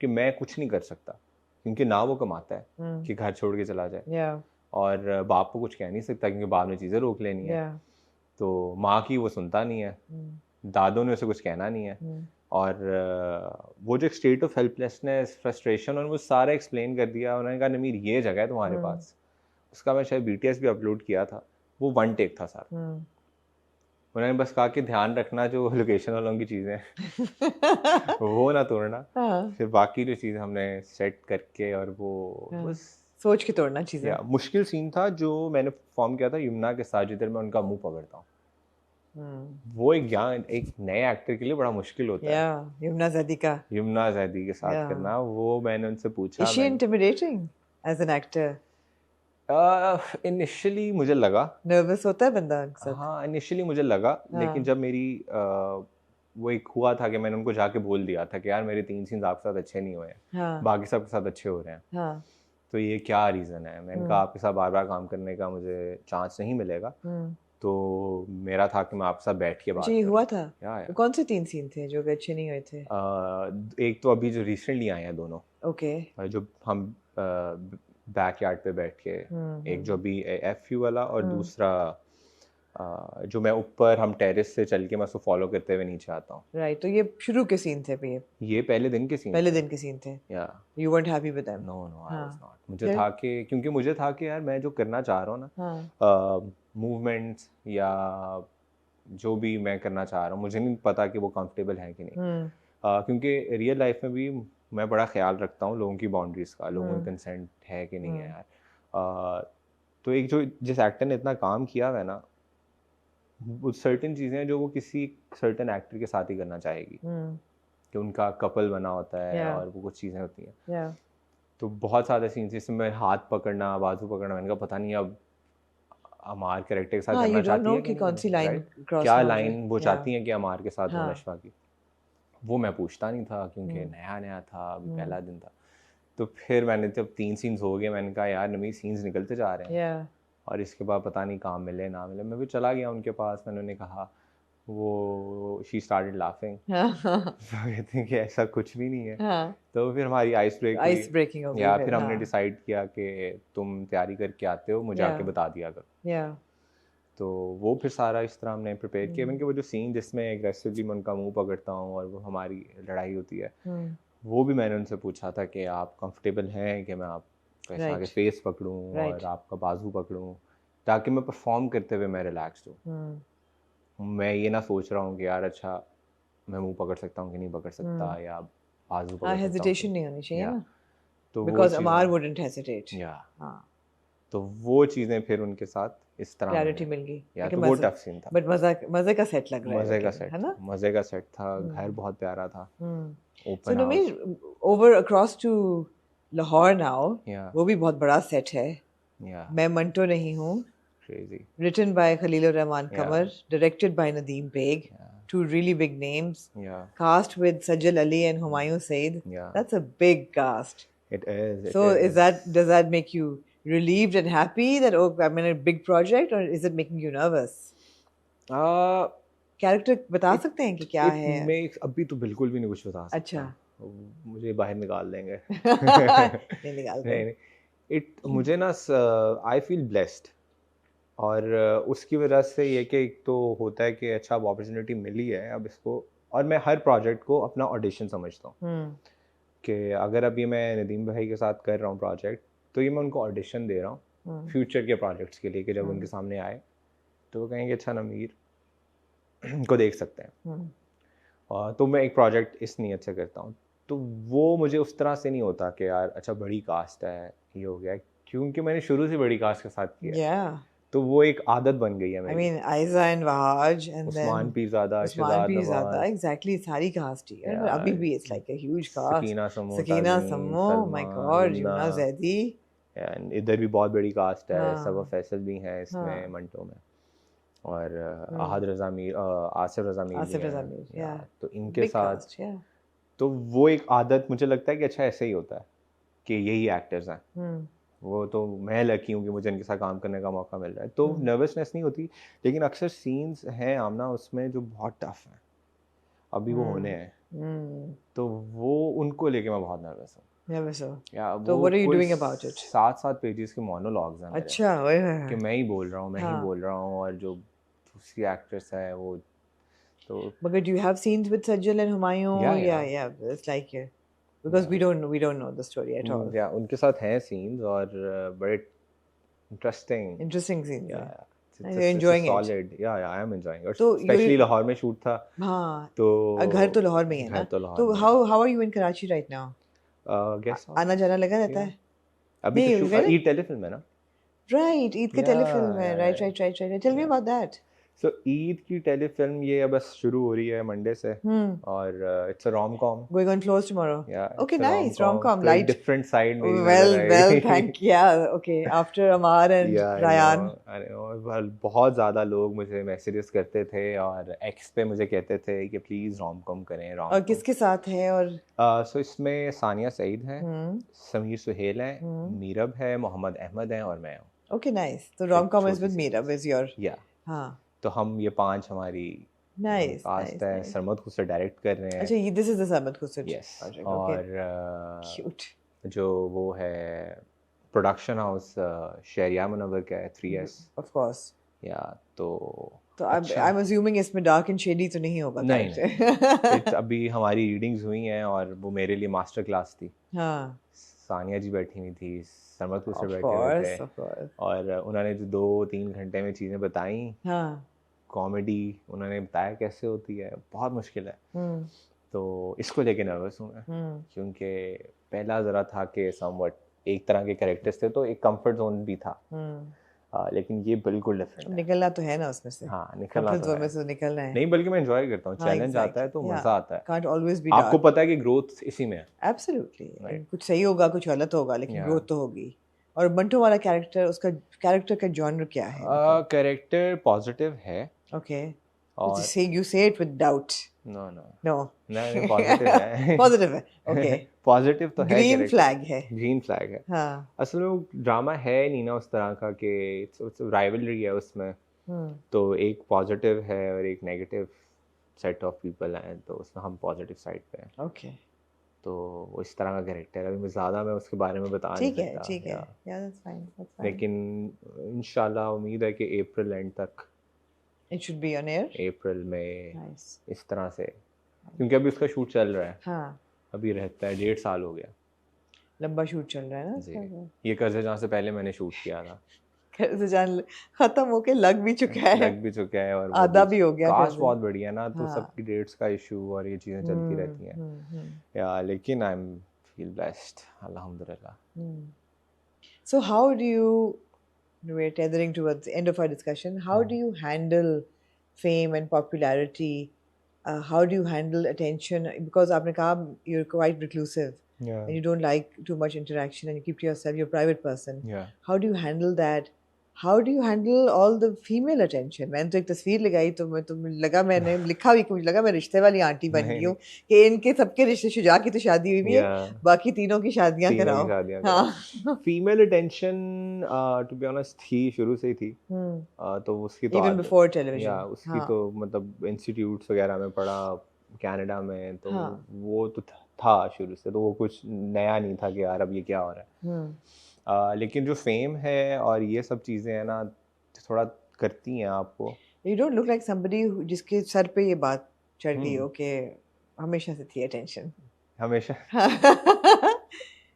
कि मैं कुछ नहीं कर सकता, क्योंकि ना वो कमाता है कि घर छोड़ के चला जाए,
या
और बाप को कुछ कह नहीं सकता क्योंकि बाप ने चीज़ें रोक लेनी है,
या
तो माँ की वो सुनता नहीं है, दादों ने उसे कुछ कहना नहीं है, और वो जो एक स्टेट ऑफ हेल्पलेसनेस, फ्रस्ट्रेशन, और वो सारा एक्सप्लेन कर दिया। उन्होंने कहा नमीर ये जगह है तुम्हारे पास, उसका मैं शायद BTS भी अपलोड किया था, वो वन टेक था सारा। उन्होंने बस कहा कि ध्यान रखना जो लोकेशन वालों की चीज़ें वो ना तोड़ना,
हाँ
फिर बाकी जो चीज़ हमने सेट करके, और वो बस
सोच के तोड़ना चीजें।
या मुश्किल सीन था जो मैंने फॉर्म किया था यमुना के साथ, जिधर मैं उनका मुंह पकड़ता हूँ। वो एक नए एक्टर के लिए बड़ा मुश्किल होता है,
या यमुना ज़ैदी का,
यमुना जैदी के साथ करना। वो मैंने उनसे पूछा,
is she intimidating as an actor?
Initially मुझे लगा,
नर्वस होता है बंदा उनके साथ?
हाँ इनिशियली मुझे लगा, लेकिन जब मेरी वो एक हुआ था कि मैंने उनको जाके बोल दिया था कि यार मेरे 3 सीन्स आपके साथ अच्छे नहीं हुए हैं,
हाँ
बाकी सबके साथ अच्छे हो रहे हैं,
हाँ
तो ये क्या रीज़न है। मैंने कहा आपके साथ बार बार काम करने का मुझे चांस नहीं मिलेगा, तो मेरा था कि मैं आपके साथ बैठ के बात
अच्छा ये
करूं।
हुआ था?
या
तो कौन से 3 सीन थे जो कि अच्छे नहीं हुए थे?
एक तो अभी जो रिसेंटली आए हैं दोनों,
ओके
जो हम बैकयार्ड पे बैठ के, एक जो अभी FU वाला, और दूसरा जो मैं ऊपर हम टेरेस से चल के मैं उसको फॉलो करते हुए नीचे आता हूँ।
राइट, तो ये शुरू के सीन थे ये?
ये पहले दिन के सीन,
पहले दिन के सीन थे?
या
you weren't happy with them?
No no I
हाँ
वाज नॉट। मुझे था कि, क्योंकि मुझे था कि यार मैं जो करना चाह रहा हूँ ना,
हाँ
मूवमेंट्स या जो भी मैं करना चाह रहा हूँ, मुझे नहीं पता कि वो कंफर्टेबल है कि नहीं, क्योंकि रियल लाइफ में भी मैं बड़ा ख्याल रखता हूँ लोगों की बाउंड्रीज का, लोगों का कंसेंट है कि नहीं है यार। तो एक जो जिस एक्टर ने इतना काम किया हुआ है ना, वो सर्टेन चीज़ें हैं जो वो किसी सर्टेन एक्टर के साथ ही करना चाहेगी, कि उनका कपल बना होता है और वो कुछ चीज़ें होती हैं। तो बहुत सारे सीन्स जिसमें हाथ पकड़ना, बाजू पकड़ना, मैंने कहा पता नहीं अब अमार कैरेक्टर के साथ करना चाहती है कि
कौन सी लाइन
क्या लाइन वो चाहती हैं कि अमार के साथ हो नशवा की। वो मैं पूछता नहीं था क्योंकि नया नया था, अभी पहला दिन था। तो फिर मैंने जब 3 सीन्स हो गए, मैंने कहा यार नमी सीन्स निकलते जा रहे हैं, और इसके बाद पता नहीं काम मिले ना मिले। मैं भी चला गया उनके पास, मैंने उन्हें कहा, वो शी स्टार्टेड लाफिंग, कहती हैं कि ऐसा कुछ भी नहीं है। तो फिर हमारी आइस ब्रेकिंग हो गई, या फिर हमने डिसाइड किया कि तुम तैयारी करके आते हो, मुझे आके बता दिया करो। तो वो फिर सारा इस तरह हमने प्रिपेयर किया। मैंने वो जो सीन जिसमें एग्रेसिवली मैं उनका मुंह पकड़ता हूँ और वो हमारी लड़ाई होती है, वो भी मैंने उनसे पूछा था कि आप कंफर्टेबल हैं कि मैं आप कैसे आगे फेस पकड़ूं और आपका बाजू पकड़ूं, ताकि मैं परफॉर्म करते हुए मैं रिलैक्स्ड हूँ। मैं ये ना सोच रहा हूँ कि यार अच्छा मैं मुंह पकड़ सकता हूँ कि नहीं पकड़ सकता, या बाजू पकड़ सकता हूँ।
हेजिटेशन नहीं होनी चाहिए ना,
तो
बिकॉज़ अमार वुडंट हेजिटेट।
तो वो चीज़ें फिर उनके साथ इस तरह
क्लैरिटी मिल गई।
या तो वो टफ सीन था,
बट मजे का सेट लग रहा है,
मजे का सेट
है ना?
मजे का सेट था। घर बहुत प्यारा था,
open house. Over across to Lahore now, वो भी बहुत बड़ा सेट है। मैं मंटो नहीं हूँ,
crazy.
Written by Khalil Rahman
Yeah.
Qamar, directed by Nadeem Beg.
Yeah.
Two really big names.
Yeah.
Cast with Sajjal Ali and Humayun Saeed.
Yeah.
That's a big cast.
It is.
So does that make you relieved and happy that, oh, I'm in a big project, or is it making you nervous? Character बता सकते हैं कि क्या है?
मैं अभी तो बिल्कुल भी नहीं कुछ बता सकता.
अच्छा.
मुझे बाहर निकाल देंगे.
नहीं निकालते.
नहीं. मुझे ना I feel blessed. और उसकी वजह से ये कि एक तो होता है कि अच्छा अब अपॉर्चुनिटी मिली है अब इसको, और मैं हर प्रोजेक्ट को अपना ऑडिशन समझता हूँ कि अगर अभी मैं नदीम भाई के साथ कर रहा हूँ प्रोजेक्ट, तो ये मैं उनको ऑडिशन दे रहा हूँ फ्यूचर के प्रोजेक्ट्स के लिए, कि जब उनके सामने आए तो वो कहेंगे अच्छा नमीर को देख सकते हैं. और तो मैं एक प्रोजेक्ट इस नीयत से करता हूँ, तो वो मुझे उस तरह से नहीं होता कि यार अच्छा बड़ी कास्ट है ये हो गया, क्योंकि मैंने शुरू से बड़ी कास्ट के साथ किया. तो वो एक आदत बन गई है मेरी. I mean,
Aiza and Wahaj and
Usman Pirzada, Shahzad Nawaz.
Exactly, सारी cast ही है. अभी भी it's like a huge cast.
Sakina Sammo,
Sakina Sammo, oh my God, Yumna Zaidi.
And इधर भी बहुत बड़ी कास्ट है. सबा फैसल भी हैं इसमें मंटो में, और आहद रज़ा मीर, आसिफ रज़ा मीर, तो इनके साथ तो वो एक आदत मुझे लगता है कि अच्छा ऐसे ही होता है कि यही एक्टर्स हैं. वो तो मैं लकी हूँ कि मुझे इनके साथ काम करने का मौका मिल रहा है, तो नर्वसनेस नहीं होती. लेकिन अक्सर सीन्स हैं आमना उसमें जो बहुत टफ हैं, अभी वो होने हैं, तो वो उनको लेके मैं बहुत नर्वस हूँ.
तो what are you doing about it?
7 pages के मोनोलॉग्स हैं.
अच्छा,
कि मैं ही बोल रहा हूँ, मैं ही बोल रहा हूँ, और जो दूसरी एक्ट्रेस है वो तो. मगर
do you have scenes with Sajjal and Humayun? Yeah, it's like because we don't know the story at all.
Yeah, उनके साथ हैं scenes और बड़े interesting
scenes.
Yeah.
You're enjoying
it. Solid. Yeah, I am enjoying it. So especially Lahore में shoot था.
हाँ.
तो
घर तो लाहौर में ही है ना. तो how are you in Karachi right now?
Guess
आना जाना लगा रहता है.
अभी तो ईद टेलीफिल्म है ना.
Right, ईद के टेलीफिल्म है. Right. Tell me about that.
So Eid की टेलीफिल्म ये बस शुरू हो रही है मंडे से, और it's a rom-com
going on floors tomorrow.
Okay,
nice rom-com,
light different side में.
Well, thank you. Okay, after Amar and Ryan.
I know, बहुत ज़्यादा लोग मुझे मैसेजेस करते थे और एक्स पे मुझे कहते थे कि प्लीज rom-com करें.
और किसके साथ है? और
so इसमें सानिया सईद है, समीर सुहेल है, मीरब है, मोहम्मद अहमद है, और मैं हूँ.
Okay, nice. So rom-com is with Meerab is your. हाँ.
तो हम ये 5 हमारी कास्ट है. सरमद खुसर डायरेक्ट कर रहे हैं.
अच्छा, ये दिस इज द सरमद खुसर.
यस. और
क्यूट
जो वो है प्रोडक्शन हाउस शहरिया मुनव्वर का है 3S.
Of course.
या तो
आई एम अज्यूमिंग इसमें डार्क एंड शेडी तो नहीं होगा.
नहीं. अभी हमारी रीडिंग्स हुई हैं और वो मेरे लिए मास्टर क्लास थी.
हाँ.
सानिया जी बैठी हुई थी, सरमद खुसर बैठे हुए थे, और उन्होंने जो 2-3 घंटे में चीज़ें बताई. हाँ. कॉमेडी उन्होंने बताया कैसे होती है, बहुत मुश्किल है. तो इसको लेके नर्वस हूँ मैं, क्योंकि पहला ज़रा था कि समवट एक तरह के कैरेक्टर्स थे, तो एक कंफर्ट जोन भी था. लेकिन ये बिल्कुल डिफरेंट है.
निकलना तो है ना उसमें से.
हाँ, निकलना तो
है. से निकलना है.
नहीं, बल्कि मैं एंजॉय करता हूँ. चैलेंज आता है तो मजा आता है.
Can't always be
आपको पता है कि ग्रोथ इसी में है.
Absolutely. कुछ सही होगा, कुछ गलत होगा, लेकिन ग्रोथ तो होगी. और बंटू वाला कैरेक्टर, उसका कैरेक्टर का जॉनर क्या है?
कैरेक्टर पॉजिटिव है.
Okay. और you say it with doubt.
No.
नहीं,
पॉजिटिव है.
पॉजिटिव है. Okay.
पॉजिटिव तो है.
ग्रीन फ्लैग है.
ग्रीन फ्लैग है.
हाँ.
असल में वो ड्रामा है नहीं ना उस तरह का कि इट्स राइवलरी है उसमें. तो एक पॉजिटिव है और एक नेगेटिव सेट ऑफ पीपल हैं, तो उसमें हम पॉजिटिव साइड पे हैं.
ओके.
तो वो इस तरह का कैरेक्टर है. अभी ज़्यादा मैं उसके बारे में बता नहीं सकता.
ठीक है. Yeah, that's fine.
लेकिन इंशाल्लाह उम्मीद है कि अप्रैल एंड तक
It should be on air.
अप्रैल में.
Nice.
इस तरह से, क्योंकि अभी उसका शूट चल रहा है.
हाँ.
अभी रहता है 1.5 साल हो गया.
लंबा शूट चल रहा है ना इसका.
ये कर्ज़े जहाँ से पहले मैंने शूट किया था.
कर्ज़े जान खत्म होके लग भी चुका है. और आधा भी हो गया.
कास्ट बहुत बढ़िया ना, तो सबकी डेट्स का इशू और ये चीज़ें चलती रहती हैं. या लेकिन आई एम फील ब्लेस्ड, अल्हम्दुलिल्लाह.
So how do you, we're tethering towards the end of our discussion, how do you handle fame and popularity? How do you handle attention? Because आपने कहा you're quite reclusive.
Yeah.
And you don't like too much interaction and you keep to yourself, you're a private person.
Yeah.
How do you handle that how do you handle all the female attention? मैंने तो एक तस्वीर लगाई तो मैंने लिखा भी कि मुझे लगा मैं रिश्ते वाली आंटी बन गई हूँ कि इनके सबके रिश्ते, शुजा की तो शादी हुई भी है, बाकी तीनों की शादियां कराओ। हाँ,
female attention to be honest थी, शुरू से ही थी। तो उसकी तो
even before television,
या उसकी तो मतलब इंस्टीट्यूट्स वगैरह में पढ़ा कनाडा में, तो वो तो था शुरू से, तो वो कुछ नया नहीं था कि यार अब ये क्या हो रहा है। लेकिन जो फेम है और ये सब चीज़ें हैं ना, थोड़ा करती हैं आपको।
You don't look like somebody जिसके सर पे ये बात चढ़ गई हो कि हमेशा से थी attention।
हमेशा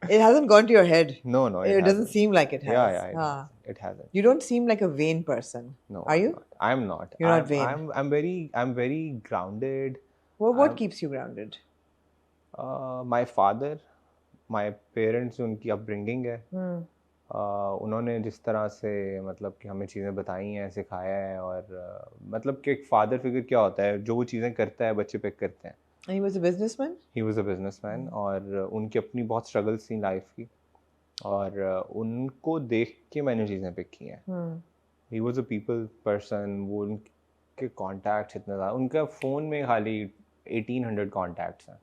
It hasn't gone to your head.
No,
it doesn't seem like it has.
Yeah, it hasn't.
You don't seem like a vain person.
No,
are you?
I'm not.
You're not vain.
I'm very grounded.
What keeps you grounded?
My father, my parents, उनकी upbringing है। उन्होंने जिस तरह से मतलब कि हमें चीज़ें बताई हैं, सिखाया है, और मतलब कि एक फादर फिगर क्या होता है, जो वो चीज़ें करता है बच्चे पिक करते हैं।
He was a businessman?
He was a businessman, और उनकी अपनी बहुत स्ट्रगल्स थी लाइफ की, और उनको देख के मैंने चीज़ें पिक की हैं। He was a people person। वो उनके कॉन्टैक्ट्स इतने ज़्यादा, उनका फ़ोन में खाली 1800 कॉन्टैक्ट्स हैं।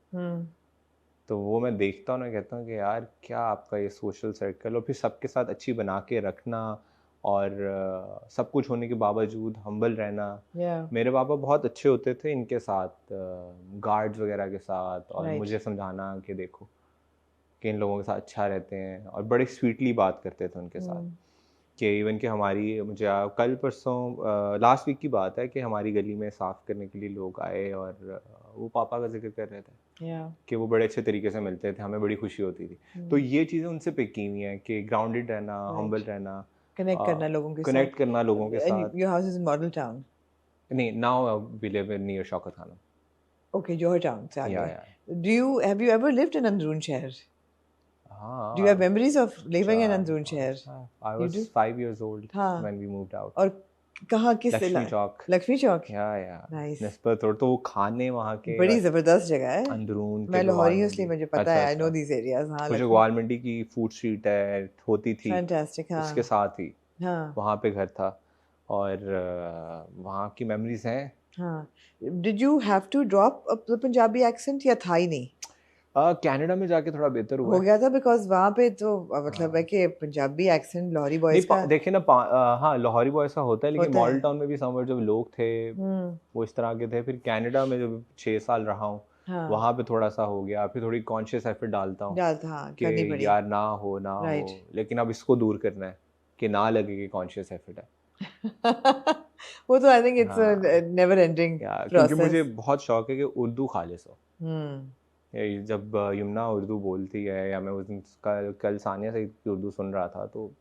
तो वो मैं देखता हूँ ना, कहता हूँ कि यार क्या आपका ये सोशल सर्कल, और फिर सबके साथ अच्छी बना के रखना, और सब कुछ होने के बावजूद हम्बल रहना। मेरे पापा बहुत अच्छे होते थे इनके साथ, गार्ड्स वगैरह के साथ, और मुझे समझाना कि देखो कि इन लोगों के साथ अच्छा रहते हैं, और बड़े स्वीटली बात करते थे उनके साथ। कि इवन कि हमारी, मुझे कल परसों लास्ट वीक की बात है कि हमारी गली में साफ़ करने के लिए लोग आए, और वो पापा का जिक्र कर रहे थे कि वो बड़े अच्छे तरीके से मिलते थे, हमें बड़ी खुशी होती थी। तो ये चीज़ें उनसे पिक की हुई हैं कि ग्राउंडेड रहना, हम्बल रहना,
कनेक्ट करना लोगों के साथ।
कनेक्ट करना लोगों के साथ।
Your house is in Model Town?
नहीं, now we live near Shaukat खाना।
Okay, Johor Town से आगे। Have you ever lived in Androon शहर? Do you have memories of living in Androon शहर?
I was 5 years old when we moved out.
और कहाँ, किस
लक्ष्मी चौक?
लक्ष्मी चौक?
Nice. निस्बत रोड, तो वो खाने वहाँ के
बड़ी जबरदस्त जगह है।
अंदरून।
मैं लाहौरी हूँ इसलिए मुझे पता है। I know these areas। हाँ,
मुझे ग्वालमंडी की फूड स्ट्रीट है, होती थी।
Fantastic। हाँ,
उसके साथ ही वहाँ पे घर था, और वहाँ की मेमोरीज हैं।
हाँ। Did you have to drop the Punjabi accent या था ही नहीं?
कनाडा में जाके थोड़ा बेहतर हुआ
हो गया था, बिकॉज वहाँ पे तो मतलब है कि पंजाबी एक्सेंट लाहौरी बॉयज का
देखे ना। हाँ, लाहौरी बॉयज का होता है, लेकिन मॉडल टाउन में भी समवेयर जब लोग थे वो इस तरह के थे। फिर कनाडा में जब 6 साल रहा हूँ, वहाँ पे थोड़ा सा हो गया। फिर थोड़ी कॉन्शियस एफर्ट डालता हूँ कि यार ना हो, लेकिन अब इसको दूर करना है कि ना लगे कि कॉन्शियस एफर्ट है।
वो तो I think it's never ending process.
क्योंकि मुझे बहुत शौक है कि उर्दू खालिस हो। जब यमुना उर्दू बोलती है, या मैं उस दिन कल सानिया से उर्दू सुन रहा था, तो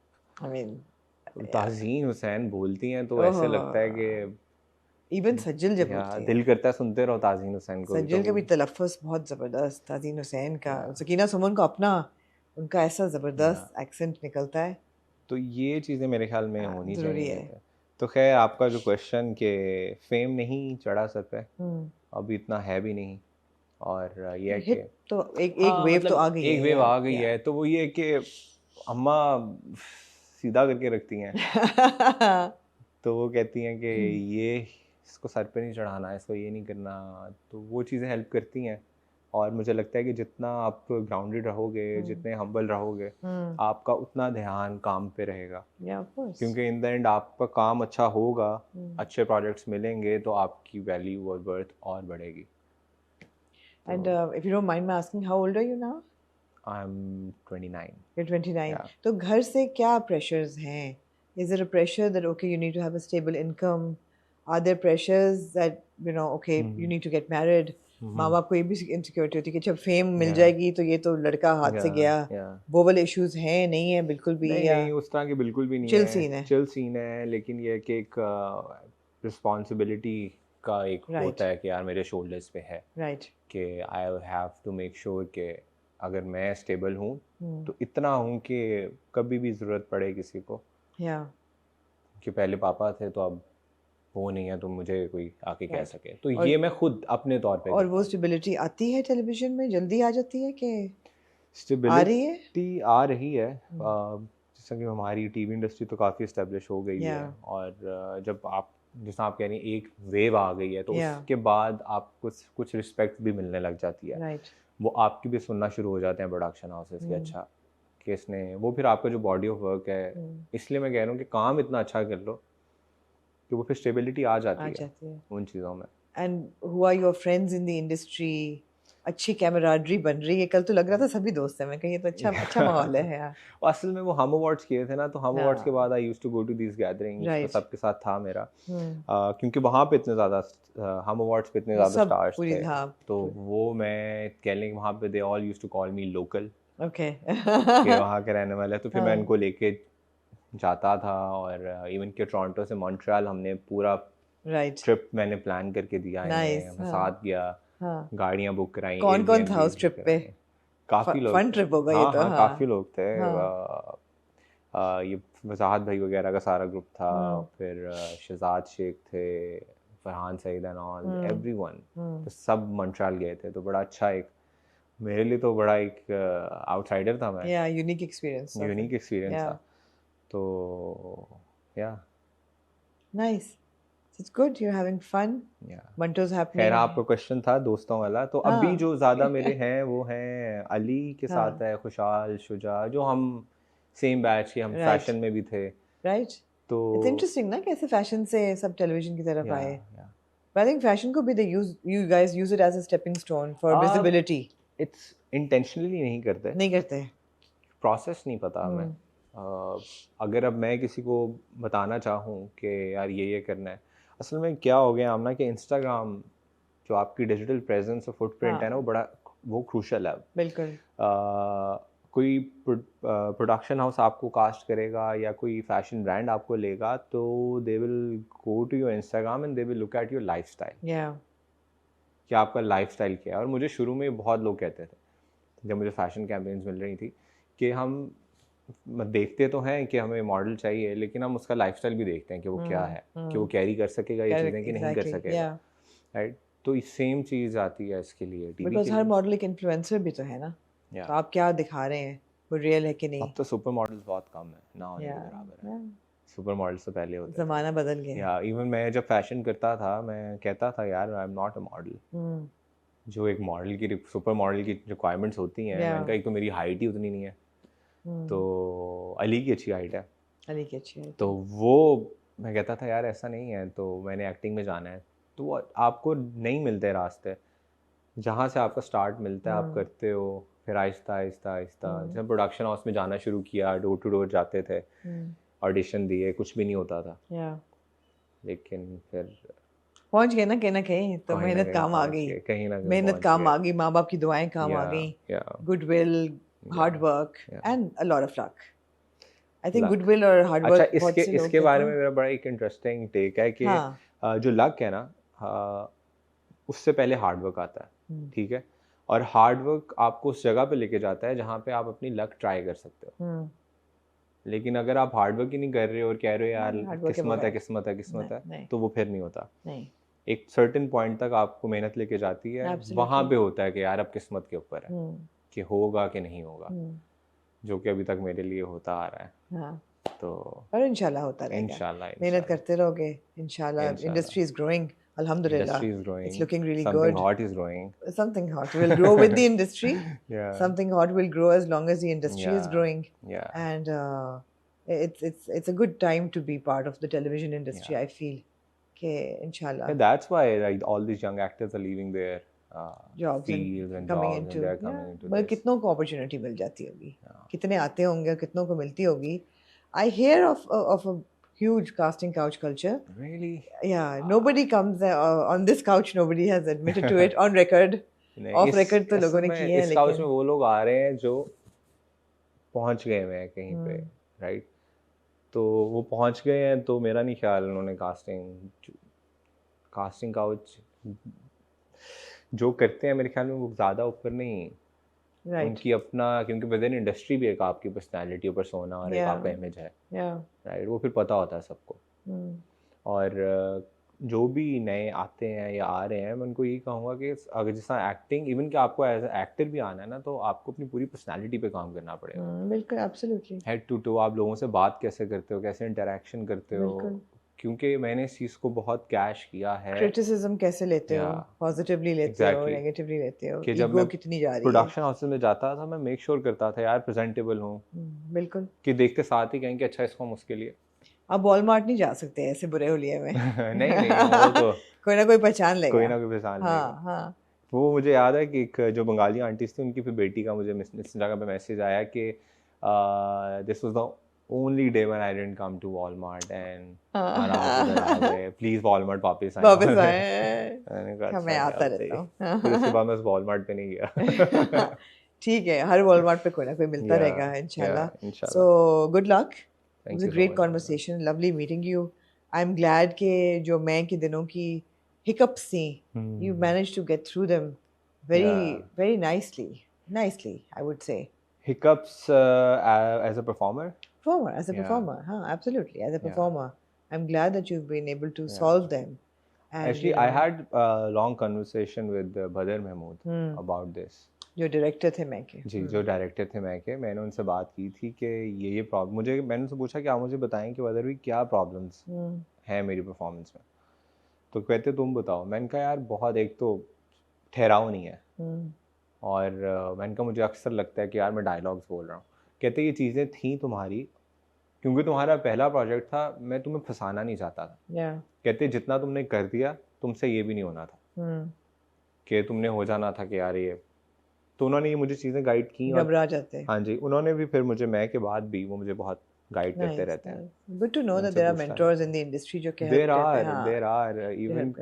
ताज़ीन हुसैन बोलती हैं, तो ऐसे लगता है कि
इवन सज्जल जब
दिल करता है सुनते रहो ताज़ीन हुसैन को।
सज्जल का भी तलफ़्फ़ुज़ बहुत ज़बरदस्त, ताज़ीन हुसैन का, सकीना सुमन का अपना, उनका ऐसा ज़बरदस्त एक्सेंट निकलता है।
तो ये चीज़ें मेरे ख्याल में होनी चाहिए। तो खैर, आपका जो क्वेश्चन कि फेम नहीं चढ़ा सर पे, अभी इतना है भी नहीं, और ये कि
तो एक वेव मतलब तो आ गई है।
एक वेव आ गई है, तो वो ये कि अम्मा सीधा करके रखती हैं। तो वो कहती हैं कि ये इसको सर पे नहीं चढ़ाना, इसको ये नहीं करना। तो वो चीज़ें हेल्प करती हैं, और मुझे लगता है कि जितना आप ग्राउंडेड रहोगे, जितने हम्बल रहोगे, आपका उतना ध्यान काम पे रहेगा। क्योंकि इन द एंड आपका काम अच्छा होगा, अच्छे प्रोजेक्ट्स मिलेंगे, तो आपकी वैल्यू और वर्थ और बढ़ेगी।
And if you don't mind me asking, how old are you now?
I'm 29.
You're 29. तो घर से क्या pressures हैं? Is there a pressure that okay, you need to have a stable income? Are there pressures that okay, you need to get married? माँ बाप को ये भी insecurity होती है कि जब फेम मिल जाएगी तो ये तो लड़का हाथ से गया। वो वाले issues हैं, नहीं है बिल्कुल भी?
नहीं, उस तरह के बिल्कुल भी नहीं है। चिल सीन है, लेकिन ये कि एक रिस्पॉन्सिबिलिटी का एक होता है कि यार मेरे शोल्डर्स पे है, कि I have to make sure कि अगर मैं स्टेबल हूँ तो इतना हूँ कि कभी भी ज़रूरत पड़े किसी को, कि पहले पापा थे तो अब वो नहीं है, तो मुझे कोई आके कह सके। तो ये मैं खुद अपने तौर पे।
और वो स्टेबिलिटी आती है टेलीविज़न में, जल्दी आ जाती है कि
स्टेबिलिटी आ रही है। जैसा कि हमारी टीवी इंडस्ट्री तो काफ़ी इस्टेब्लिश हो गई है, और जब आप जैसा आप कह रही हैं एक वेव आ गई है, तो उसके बाद आपको कुछ रिस्पेक्ट भी मिलने लग जाती है। वो आपकी भी सुनना शुरू हो जाते हैं प्रोडक्शन हाउसेस के, अच्छा कि इसने वो, फिर आपका जो बॉडी ऑफ वर्क है, इसलिए मैं कह रहा हूँ कि काम इतना अच्छा कर लो कि वो फिर स्टेबिलिटी आ जाती है उन चीज़ों में।
And who are your friends in the industry? अच्छी कैमराडरी बन रही है, कल तो लग रहा था सभी दोस्त हैं, मैं कही तो अच्छा माहौल है यार।
असल में वो हम अवार्ड्स किए थे ना, तो हम अवार्ड्स के बाद I used to go to these gatherings, तो सबके साथ था मेरा, क्योंकि वहाँ पे इतने ज़्यादा हम अवार्ड्स पे इतने ज़्यादा स्टार्स थे, तो वो मैं कह लें वहाँ पे they all used to call me local,
okay,
कि वहाँ के रहने वाले, तो फिर मैं इनको लेके जाता था, और इवन के टोरंटो से मॉन्ट्रियल हमने पूरा ट्रिप मैंने प्लान करके दिया है, मैं साथ गया, गाड़ियाँ बुक कराई।
कौन था उस ट्रिप पे?
काफ़ी लोग,
फन ट्रिप होगा ये तो।
हाँ, काफ़ी लोग थे, ये वजाहत भाई वगैरह का सारा ग्रुप था, फिर शहजाद शेख थे, Farhan Saeed and all, everyone, तो सब मॉन्ट्रियल गए थे, तो बड़ा अच्छा, एक मेरे लिए तो बड़ा एक आउटसाइडर था मैं,
यूनिक एक्सपीरियंस
था, तो yeah
nice, it's good, you are having fun, मंटोज हैपनिंग।
खैर आपका क्वेश्चन था दोस्तों वाला, तो अभी जो ज़्यादा मेरे हैं वो हैं अली के साथ है, खुशाल, शुजा, जो हम सेम बैच के, हम फैशन में भी थे, तो
इट्स इंटरेस्टिंग ना कैसे फैशन से सब टेलीविजन की तरफ आए। आई थिंक फैशन को भी do you guys use it as a stepping stone for visibility.
It's intentionally नहीं करते, प्रोसेस नहीं पता हमें। अगर अब मैं किसी को बताना चाहूँ कि यार ये करना है, असल में क्या हो गया आमना कि इंस्टाग्राम जो आपकी डिजिटल प्रेजेंस और फुटप्रिंट है ना, वो क्रूशल है।
बिल्कुल।
कोई प्रोडक्शन हाउस आपको कास्ट करेगा या कोई फैशन ब्रांड आपको लेगा, तो they will go to your Instagram and they will look at your lifestyle, कि आपका लाइफस्टाइल क्या है। और मुझे शुरू में बहुत लोग कहते थे, जब मुझे फैशन कैंपेन्स मिल रही थी, कि हम देखते तो हैं कि हमें मॉडल चाहिए, लेकिन हम उसका लाइफस्टाइल भी देखते हैं कि वो क्या है, कि वो कैरी कर सकेगा ये चीज़ें कि नहीं कर सकेगा, राइट। तो सेम चीज़ आती है इसके लिए,
बिकॉज़ हर मॉडल एक इन्फ्लुएंसर भी तो है ना, तो आप क्या दिखा रहे हैं वो रियल है कि नहीं।
अब तो सुपर मॉडल्स बहुत कम है, ना होने के बराबर है। सुपर मॉडल्स तो पहले होते थे,
ज़माना बदल गया।
या इवन मैं जब फैशन करता था, मैं कहता था यार आई एम नॉट अ मॉडल। जो एक मॉडल की, सुपर मॉडल की रिक्वायरमेंट्स होती हैं, मैंने कहा एक तो मेरी हाइट ही उतनी नहीं है, तो अली की अच्छी हाइट है, तो वो मैं कहता था यार ऐसा नहीं है, तो मैंने एक्टिंग में जाना है, तो वो आपको नहीं मिलते रास्ते, जहाँ से आपका स्टार्ट मिलता है आप करते हो, फिर आहिस्ता जब प्रोडक्शन हाउस में जाना शुरू किया, डोर टू डोर जाते थे, ऑडिशन दिए, कुछ भी नहीं होता था, लेकिन फिर
पहुंच गए ना, कहीं तो मेहनत काम आ गई, मेहनत काम आ गई, माँ बाप की दुआएं काम आ गई, goodwill, hard work and a lot of luck. I think goodwill और हार्ड वर्क।
अच्छा, इसके बारे में मेरा बड़ा एक इंटरेस्टिंग टेक है कि जो लक है ना, उससे पहले हार्ड वर्क आता है, ठीक है, और हार्ड वर्क आपको उस जगह पे लेके जाता है जहाँ पे आप अपनी लक ट्राई कर सकते हो। लेकिन अगर आप हार्ड वर्क ही नहीं कर रहे हो और कह रहे हो यार किस्मत है, तो वो फिर नहीं होता। एक सर्टेन पॉइंट तक आपको मेहनत लेके जाती है, वहाँ पे होता है कि यार अब किस्मत के ऊपर है कि होगा कि नहीं होगा, जो कि अभी तक मेरे लिए होता आ रहा है। तो और
इंशाल्लाह होता रहेगा, इंशाल्लाह मेहनत करते रहोगे, इंशाल्लाह। Industry is growing, alhamdulillah, it's looking really
something
good.
Hot is growing.
Something hot will grow with the industry. Something hot will grow as long as the industry is growing. And it's a good time to be part of the television industry. I feel, okay, inshallah.
That's why all these young actors are leaving their
jobs and coming into मतलब कितनों को opportunity मिल जाती होगी, कितने आते होंगे, कितनों को मिलती होगी. I hear of a huge casting couch culture.
Really?
Yeah, nobody comes on this couch. Nobody has admitted to it on record. Off record तो लोगों ने किए हैं,
लेकिन इस couch में वो लोग आ रहे हैं जो पहुंच गए हैं कहीं पे, राइट? तो वो पहुंच गए हैं, तो मेरा नहीं ख्याल उन्होंने कास्टिंग काउच जो करते हैं, मेरे ख्याल में वो ज़्यादा ऊपर नहीं, उनकी अपना, क्योंकि विद इन इंडस्ट्री भी एक आपकी पर्सनालिटी ऊपर सोना और एक आपका इमेज है, राइट, वो फिर पता होता है सबको। और जो भी नए आते हैं या आ रहे हैं, मैं उनको यही कहूँगा कि अगर जिस तरह एक्टिंग, इवन कि आपको एज एक्टर भी आना है ना, तो आपको अपनी पूरी पर्सनालिटी पे काम करना पड़ेगा।
बिल्कुल, एब्सोल्युटली।
हेड टू टो आप लोगों से बात कैसे करते हो, कैसे इंटरेक्शन करते हो,
बिल्कुल।
क्योंकि मैंने इस चीज़ को बहुत कैश किया है।
क्रिटिसिज्म कैसे लेते हो,
या
पॉजिटिवली लेते हो,
एग्जैक्टली
नेगेटिवली लेते हो,
कि जब
ईगो
मैं
कितनी जा रही है।
प्रोडक्शन हाउसेस में जाता था, मैं मेक श्योर करता था यार प्रेजेंटेबल हूँ,
बिल्कुल।
कि देखते साथ ही कहें कि अच्छा इसको हम उसके लिए
आप वॉलमार्ट नहीं जा सकते ऐसे बुरे होलिये में।
नहीं नहीं, वो तो
कोई ना कोई पहचान लेगा।
कोई ना कोई पहचान लेगा।
हाँ हाँ।
वो मुझे याद है कि एक जो बंगाली आंटीज थी, उनकी फिर बेटी का मुझे इंस्टाग्राम पे मैसेज आया कि this was the only day when I didn't come to Walmart and आना उधर आ गए, प्लीज वॉलमार्ट वापस आए।
वापस आए।
मैंने कहा
मैं
अच्छा
आता
क्या
रहता
सही।
हूँ।
फिर उसके बाद मैं उस वॉलमार्ट पे नहीं गया।
ठीक है, हर वॉलमार्ट पे कोई ना कोई मिलता रहेगा इंशाल्लाह।
इंशाल्लाह।
So good luck. It
thank
was a
you so
great
much.
Conversation, lovely meeting you. I am glad के जो मैं के दिनों की हिकअप्स थी, you manage to get through them very nicely, I would say.
Hiccups as a performer?
As a
Yeah.
performer, huh? Absolutely, as a
Yeah.
performer. I'm glad that you've been able to
Yeah.
solve them. And
Actually, I had a long conversation with Badr Mahmood about this.
जो डायरेक्टर थे मैं के।
जी, जो डायरेक्टर थे मैं के, मैंने उनसे बात की थी कि ये प्रॉब्लम, मैंने उनसे पूछा कि आप मुझे बताएं कि बदर भी क्या प्रॉब्लम्स हैं मेरी परफॉर्मेंस में। तो कहते तुम बताओ। मैंने कहा यार बहुत, एक तो ठहराव नहीं है, और मैंने कहा मुझे अक्सर लगता है कि यार मैं डायलॉग्स बोल रहा हूँ। कहते ये चीज़ें थी तुम्हारी क्योंकि तुम्हारा पहला प्रोजेक्ट था, मैं तुम्हें फंसाना नहीं चाहता था। कहते जितना तुमने कर दिया, तुमसे ये भी नहीं होना था कि तुमने हो जाना था कि यार ये। तो उन्होंने ये मुझे चीज़ें गाइड की,
घबरा जाते हैं।
हाँ जी, उन्होंने भी फिर मुझे मैं के बाद भी वो मुझे बहुत गाइड करते रहते हैं।
Good to know that there are mentors in the industry जो कि
there
help करते
are
हैं।
there are even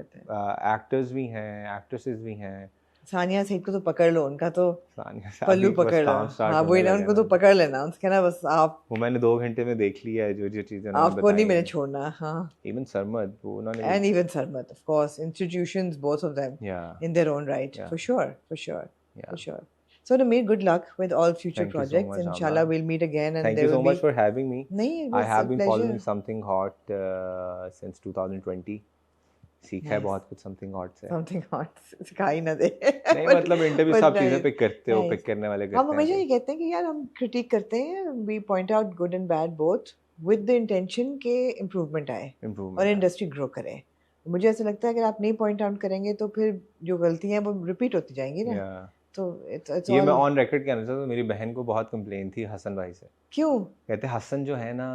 एक्टर्स भी हैं, एक्ट्रेसेस भी हैं।
सानिया सईद को तो पकड़ लो, उनका तो
सानिया
पल्लू
अभी बस
पकड़ लो।
काम स्टार्ट
हाँ
होने
वही ना,
लगा
उनको
है
तो
ना।
पकड़ लेना, उसके ना बस आप।
वो मैंने 2 घंटे में देख लिया है जो जो चीज़ें उन्होंने
आपको नहीं
बताई
मैंने
हैं।
छोड़ना। हाँ।
Even सरमद, वो उन्होंने
And even Sarmat, of course, institutions, both of them,
yeah
in their own right,
yeah
for sure, for sure,
yeah.
for sure. So, Namir, good luck with all future
Thank you so
projects.
much,
Inshallah,
Amna.
we'll meet again, and
Thank
there
you so
will
much
be.
for having me.
नहीं, it
I
was
have
a
been
pleasure.
following Something Hot since 2020. सीखा है
Nice.
बहुत कुछ Something Hot से।
Something hot, सिखा ही ना दे।
नहीं मतलब इंटरव्यू सब चीज़ें पिक करते हो,
Nice.
पिक करने वाले
हम
करते हैं।
हमेशा ये कहते हैं कि यार हम क्रिटिक करते हैं, we point out good and bad both with the intention के improvement आए और
Improvement।
इंडस्ट्री ग्रो करे। मुझे ऐसा लगता है अगर आप नहीं पॉइंट आउट करेंगे तो फिर जो गलतियां हैं वो रिपीट होती जाएंगी ना।
Yeah।
तो it's
ये
all।
मैं ऑन रिकॉर्ड कहना चाहता हूँ, मेरी बहन को बहुत कंप्लेन थी हसन भाई से।
क्यों?
कहते हसन जो है ना,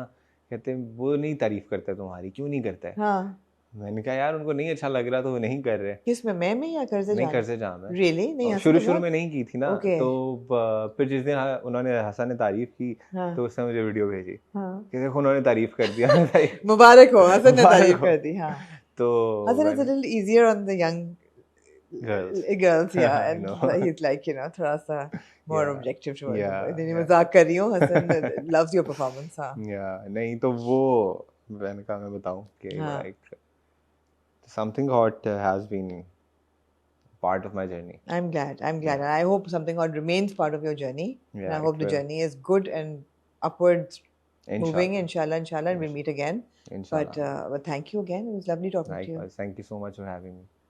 कहते वो नहीं तारीफ करता तुम्हारी, क्यों नहीं करता है?
हाँ।
मैंने कहा यार उनको नहीं अच्छा लग रहा तो वो नहीं कर रहे।
किसमें, मैं या कर्जे
नहीं,
जान?
कर्जे जान है।
रियली? नहीं, हसन
शुरू
मजाक?
में नहीं की थी ना।
Okay।
तो फिर जिस दिन उन्होंने हसन ने तारीफ की,
हाँ।
तो उसने मुझे वीडियो भेजी
हाँ।
कि देखो उन्होंने तारीफ कर दिया।
मुबारक हो, हसन ने
मुबारक
तारीफ
हो।
कर दी। हाँ।
तो
Hasan is a little easier on the young girls, yeah,
I
and
know।
he's like, you know, थोड़ा सा more
Yeah,
objective towards
yeah,
it. नहीं,
yeah।
मजाक कर रही हूँ, हसन loves your performance, हाँ।
नहीं तो वो मैंने कहा मैं बताऊं कि
हाँ।
like Something Hot has been part of my journey.
I'm glad, and I hope Something Hot remains part of your journey. And
Yeah,
I hope
it
the
will।
journey is good and upwards moving,
Inshallah।
inshallah, and we'll meet again.
Inshallah।
But thank you again. It was lovely talking to you.
Likewise, thank you so much for having me.